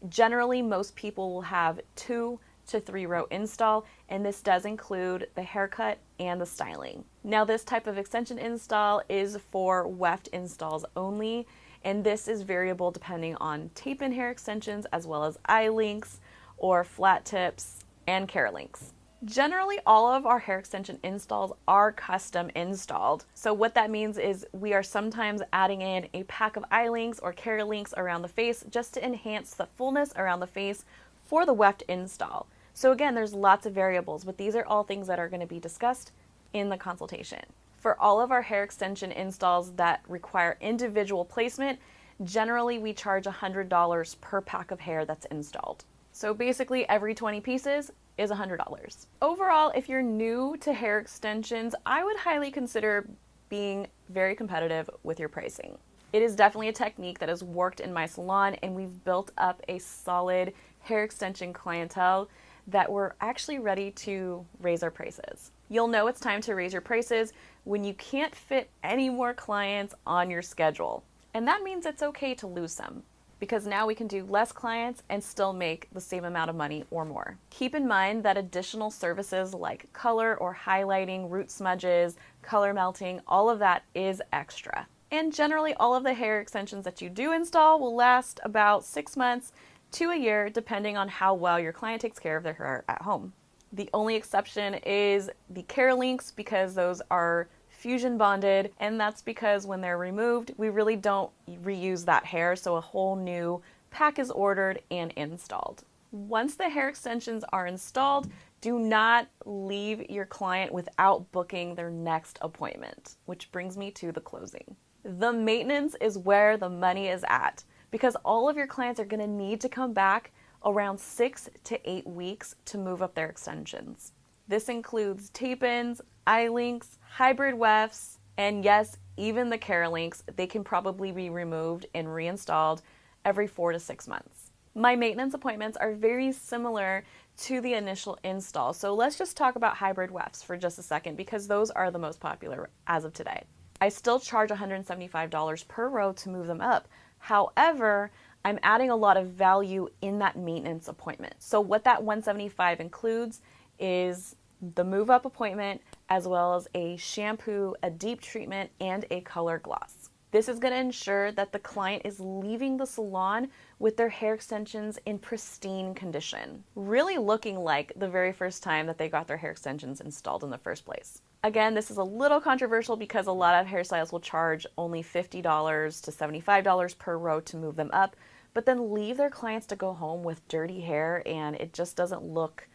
Generally, most people will have 2 to 3 row install, and this does include the haircut and the styling. Now, this type of extension install is for weft installs only, and this is variable depending on tape-in hair extensions as well as eye links or flat tips and care links. Generally, all of our hair extension installs are custom installed. So what that means is we are sometimes adding in a pack of eye links or care links around the face just to enhance the fullness around the face for the weft install. So again, there's lots of variables, but these are all things that are going to be discussed in the consultation. For all of our hair extension installs that require individual placement, generally we charge $100 per pack of hair that's installed. So basically every 20 pieces is $100. Overall, if you're new to hair extensions, I would highly consider being very competitive with your pricing. It is definitely a technique that has worked in my salon, and we've built up a solid hair extension clientele that we're actually ready to raise our prices. You'll know it's time to raise your prices when you can't fit any more clients on your schedule. And that means it's okay to lose some, because now we can do less clients and still make the same amount of money or more. Keep in mind that additional services like color or highlighting, root smudges, color melting, all of that is extra. And generally all of the hair extensions that you do install will last about 6 months to a year, depending on how well your client takes care of their hair at home. The only exception is the care links, because those are fusion bonded, and that's because when they're removed, we really don't reuse that hair, so a whole new pack is ordered and installed. Once the hair extensions are installed, do not leave your client without booking their next appointment, which brings me to the closing. The maintenance is where the money is at, because all of your clients are going to need to come back around 6 to 8 weeks to move up their extensions. This includes tape-ins, eye links, hybrid wefts, and yes, even the care links. They can probably be removed and reinstalled every 4 to 6 months. My maintenance appointments are very similar to the initial install, so let's just talk about hybrid wefts for just a second, because those are the most popular as of today. I still charge $175 per row to move them up. However, I'm adding a lot of value in that maintenance appointment. So what that $175 includes is the move up appointment, as well as a shampoo, a deep treatment, and a color gloss. This is going to ensure that the client is leaving the salon with their hair extensions in pristine condition, really looking like the very first time that they got their hair extensions installed in the first place. Again, this is a little controversial because a lot of hairstylists will charge only $50 to $75 per row to move them up, but then leave their clients to go home with dirty hair and it just doesn't look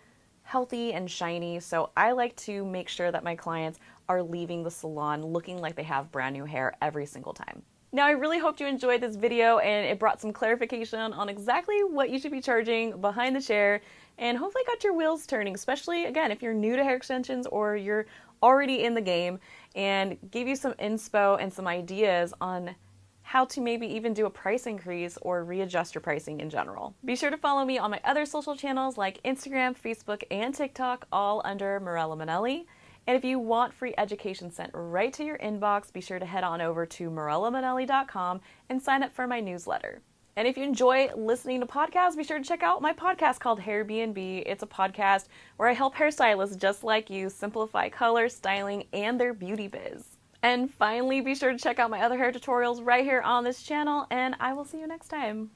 healthy and shiny. So I like to make sure that my clients are leaving the salon looking like they have brand new hair every single time. Now, I really hope you enjoyed this video and it brought some clarification on exactly what you should be charging behind the chair and hopefully got your wheels turning, especially again, if you're new to hair extensions or you're already in the game, and give you some inspo and some ideas on how to maybe even do a price increase or readjust your pricing in general. Be sure to follow me on my other social channels like Instagram, Facebook, and TikTok, all under Mirella Manelli. And if you want free education sent right to your inbox, be sure to head on over to mirellamanelli.com and sign up for my newsletter. And if you enjoy listening to podcasts, be sure to check out my podcast called Hair B&B. It's a podcast where I help hairstylists just like you simplify color, styling, and their beauty biz. And finally, be sure to check out my other hair tutorials right here on this channel, and I will see you next time.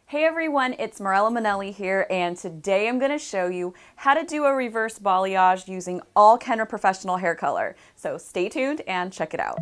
Hey everyone, it's Mirella Manelli here, and today I'm going to show you how to do a reverse balayage using all Kenra Professional hair color. So stay tuned and check it out.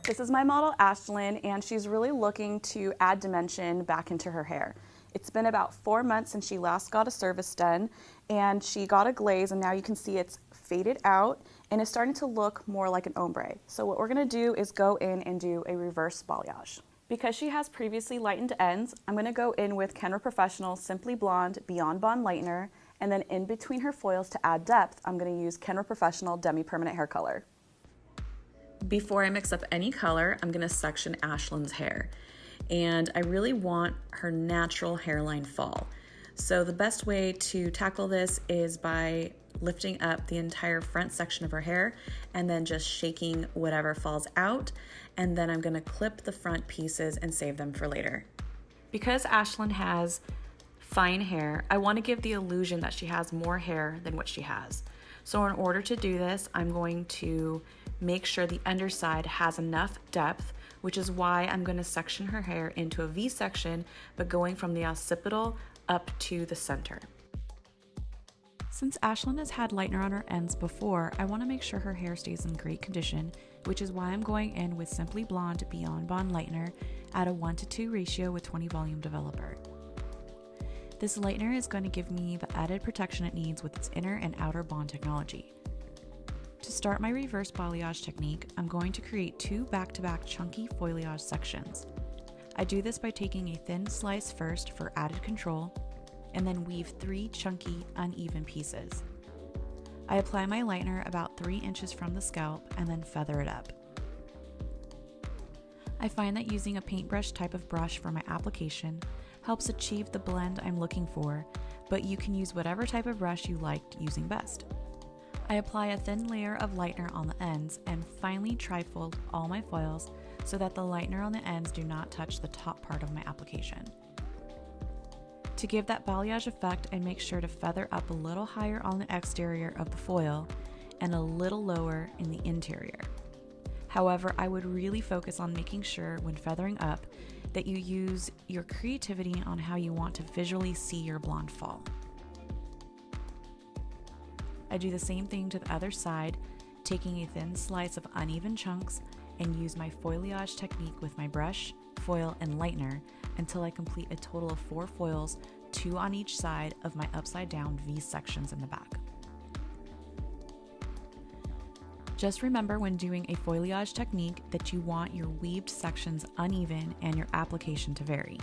This is my model Ashlyn, and she's really looking to add dimension back into her hair. It's been about 4 months since she last got a service done, and she got a glaze, and now you can see it's faded out and it's starting to look more like an ombre. So what we're going to do is go in and do a reverse balayage. Because she has previously lightened ends, I'm going to go in with Kenra Professional Simply Blonde Beyond Bond Lightener, and then in between her foils to add depth, I'm going to use Kenra Professional Demi Permanent Hair Color. Before I mix up any color, I'm going to section Ashlyn's hair. And I really want her natural hairline fall. So the best way to tackle this is by lifting up the entire front section of her hair and then just shaking whatever falls out. And then I'm going to clip the front pieces and save them for later. Because Ashlyn has fine hair, I want to give the illusion that she has more hair than what she has. So in order to do this, I'm going to make sure the underside has enough depth, which is why I'm going to section her hair into a V section, but going from the occipital up to the center. Since Ashlyn has had lightener on her ends before, I want to make sure her hair stays in great condition, which is why I'm going in with Simply Blonde Beyond Bond Lightener at a 1:2 ratio with 20 volume developer. This lightener is going to give me the added protection it needs with its inner and outer bond technology. To start my reverse balayage technique, I'm going to create 2 back-to-back chunky foliage sections. I do this by taking a thin slice first for added control, and then weave 3 chunky, uneven pieces. I apply my lightener about 3 inches from the scalp and then feather it up. I find that using a paintbrush type of brush for my application helps achieve the blend I'm looking for, but you can use whatever type of brush you liked using best. I apply a thin layer of lightener on the ends and finally trifold all my foils so that the lightener on the ends do not touch the top part of my application. To give that balayage effect, I make sure to feather up a little higher on the exterior of the foil and a little lower in the interior. However, I would really focus on making sure when feathering up that you use your creativity on how you want to visually see your blonde fall. I do the same thing to the other side, taking a thin slice of uneven chunks and use my foliage technique with my brush, foil, and lightener until I complete a total of 4 foils, 2 on each side of my upside down V sections in the back. Just remember when doing a foliage technique that you want your weaved sections uneven and your application to vary.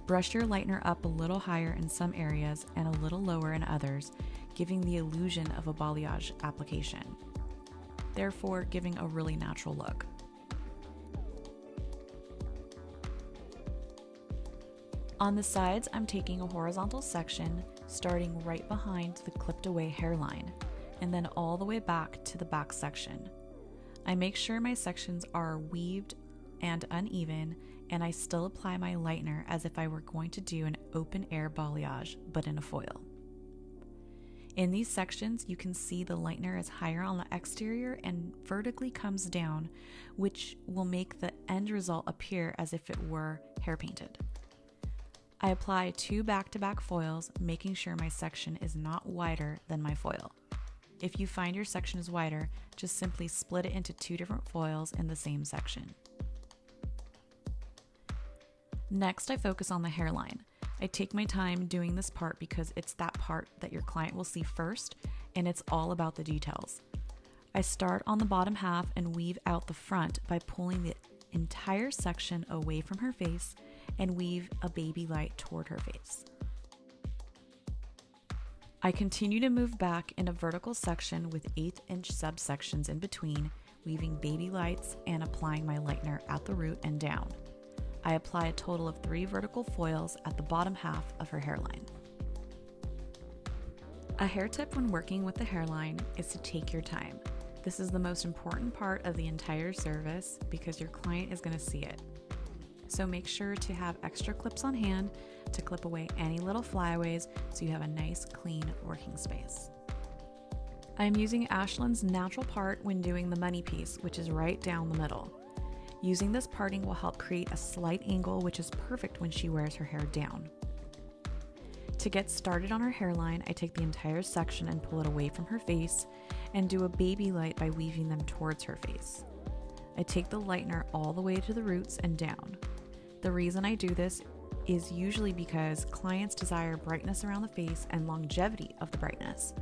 Brush your lightener up a little higher in some areas and a little lower in others, giving the illusion of a balayage application, therefore giving a really natural look. On the sides, I'm taking a horizontal section, starting right behind the clipped away hairline, and then all the way back to the back section. I make sure my sections are weaved and uneven, and I still apply my lightener as if I were going to do an open air balayage, but in a foil. In these sections, you can see the lightener is higher on the exterior and vertically comes down, which will make the end result appear as if it were hair painted. I apply 2 back-to-back foils, making sure my section is not wider than my foil. If you find your section is wider, just simply split it into 2 different foils in the same section. Next, I focus on the hairline. I take my time doing this part because it's that part that your client will see first, and it's all about the details. I start on the bottom half and weave out the front by pulling the entire section away from her face and weave a baby light toward her face. I continue to move back in a vertical section with 1/8-inch subsections in between, weaving baby lights and applying my lightener at the root and down. I apply a total of 3 vertical foils at the bottom half of her hairline. A hair tip when working with the hairline is to take your time. This is the most important part of the entire service because your client is going to see it. So make sure to have extra clips on hand to clip away any little flyaways so you have a nice, clean working space. I am using Ashlyn's natural part when doing the money piece, which is right down the middle. Using this parting will help create a slight angle, which is perfect when she wears her hair down. To get started on her hairline, I take the entire section and pull it away from her face and do a baby light by weaving them towards her face. I take the lightener all the way to the roots and down. The reason I do this is usually because clients desire brightness around the face and longevity of the brightness.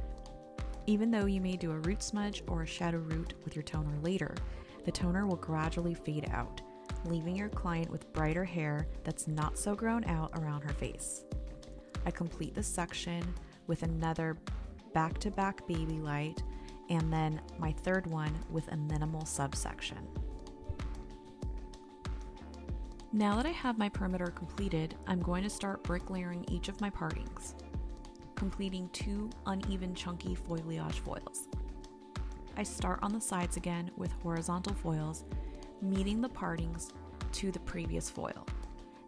Even though you may do a root smudge or a shadow root with your toner later, the toner will gradually fade out, leaving your client with brighter hair that's not so grown out around her face. I complete this section with another back-to-back baby light and then my third one with a minimal subsection. Now that I have my perimeter completed, I'm going to start bricklayering each of my partings, completing 2 uneven chunky foliage foils. I start on the sides again with horizontal foils, meeting the partings to the previous foil,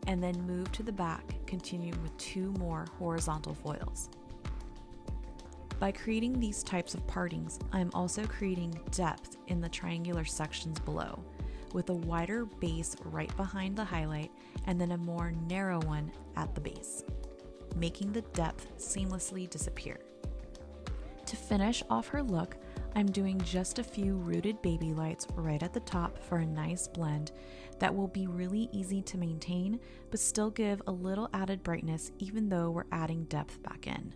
and then move to the back, continuing with 2 more horizontal foils. By creating these types of partings, I am also creating depth in the triangular sections below, with a wider base right behind the highlight and then a more narrow one at the base, making the depth seamlessly disappear. To finish off her look, I'm doing just a few rooted baby lights right at the top for a nice blend that will be really easy to maintain, but still give a little added brightness even though we're adding depth back in.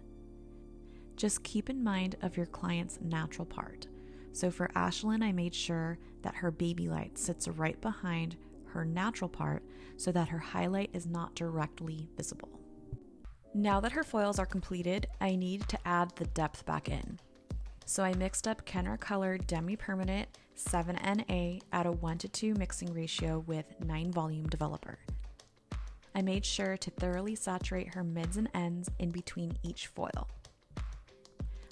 Just keep in mind of your client's natural part. So for Ashlyn, I made sure that her baby light sits right behind her natural part so that her highlight is not directly visible. Now that her foils are completed, I need to add the depth back in. So I mixed up Kenra Color Demi-Permanent 7NA at a 1:2 mixing ratio with 9 volume developer. I made sure to thoroughly saturate her mids and ends in between each foil.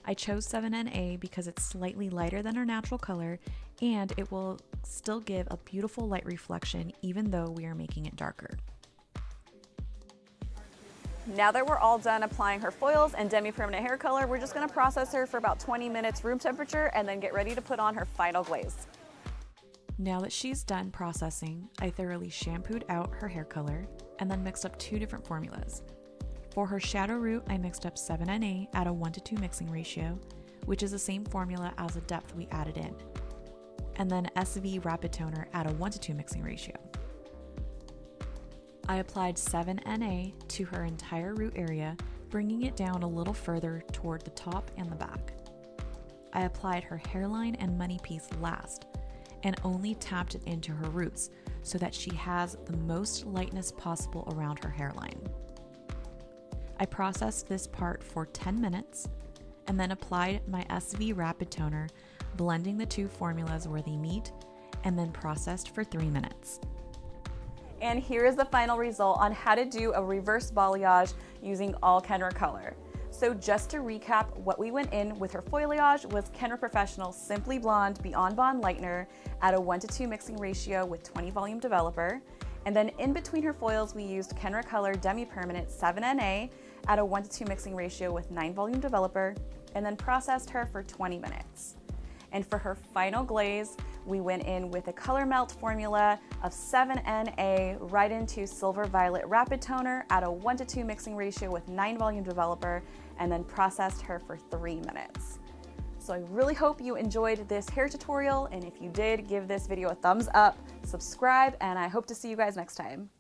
I chose 7NA because it's slightly lighter than her natural color and it will still give a beautiful light reflection even though we are making it darker. Now that we're all done applying her foils and demi-permanent hair color, we're just gonna process her for about 20 minutes room temperature and then get ready to put on her final glaze. Now that she's done processing, I thoroughly shampooed out her hair color and then mixed up 2 different formulas. For her shadow root, I mixed up 7NA at a 1:2 mixing ratio, which is the same formula as the depth we added in, and then SV Rapid Toner at a 1:2 mixing ratio. I applied 7NA to her entire root area, bringing it down a little further toward the top and the back. I applied her hairline and money piece last, and only tapped it into her roots so that she has the most lightness possible around her hairline. I processed this part for 10 minutes, and then applied my SV Rapid Toner, blending the 2 formulas where they meet, and then processed for 3 minutes. And here is the final result on how to do a reverse balayage using all Kenra color. So just to recap, what we went in with her foliage was Kenra Professional Simply Blonde Beyond Bond Lightener at a 1:2 mixing ratio with 20 volume developer. And then in between her foils, we used Kenra Color Demi-Permanent 7NA at a 1:2 mixing ratio with 9 volume developer. and then processed her for 20 minutes. And for her final glaze, we went in with a color melt formula of 7NA right into Silver Violet Rapid Toner at a 1:2 mixing ratio with 9 volume developer, and then processed her for 3 minutes. So I really hope you enjoyed this hair tutorial, and if you did, give this video a thumbs up, subscribe, and I hope to see you guys next time.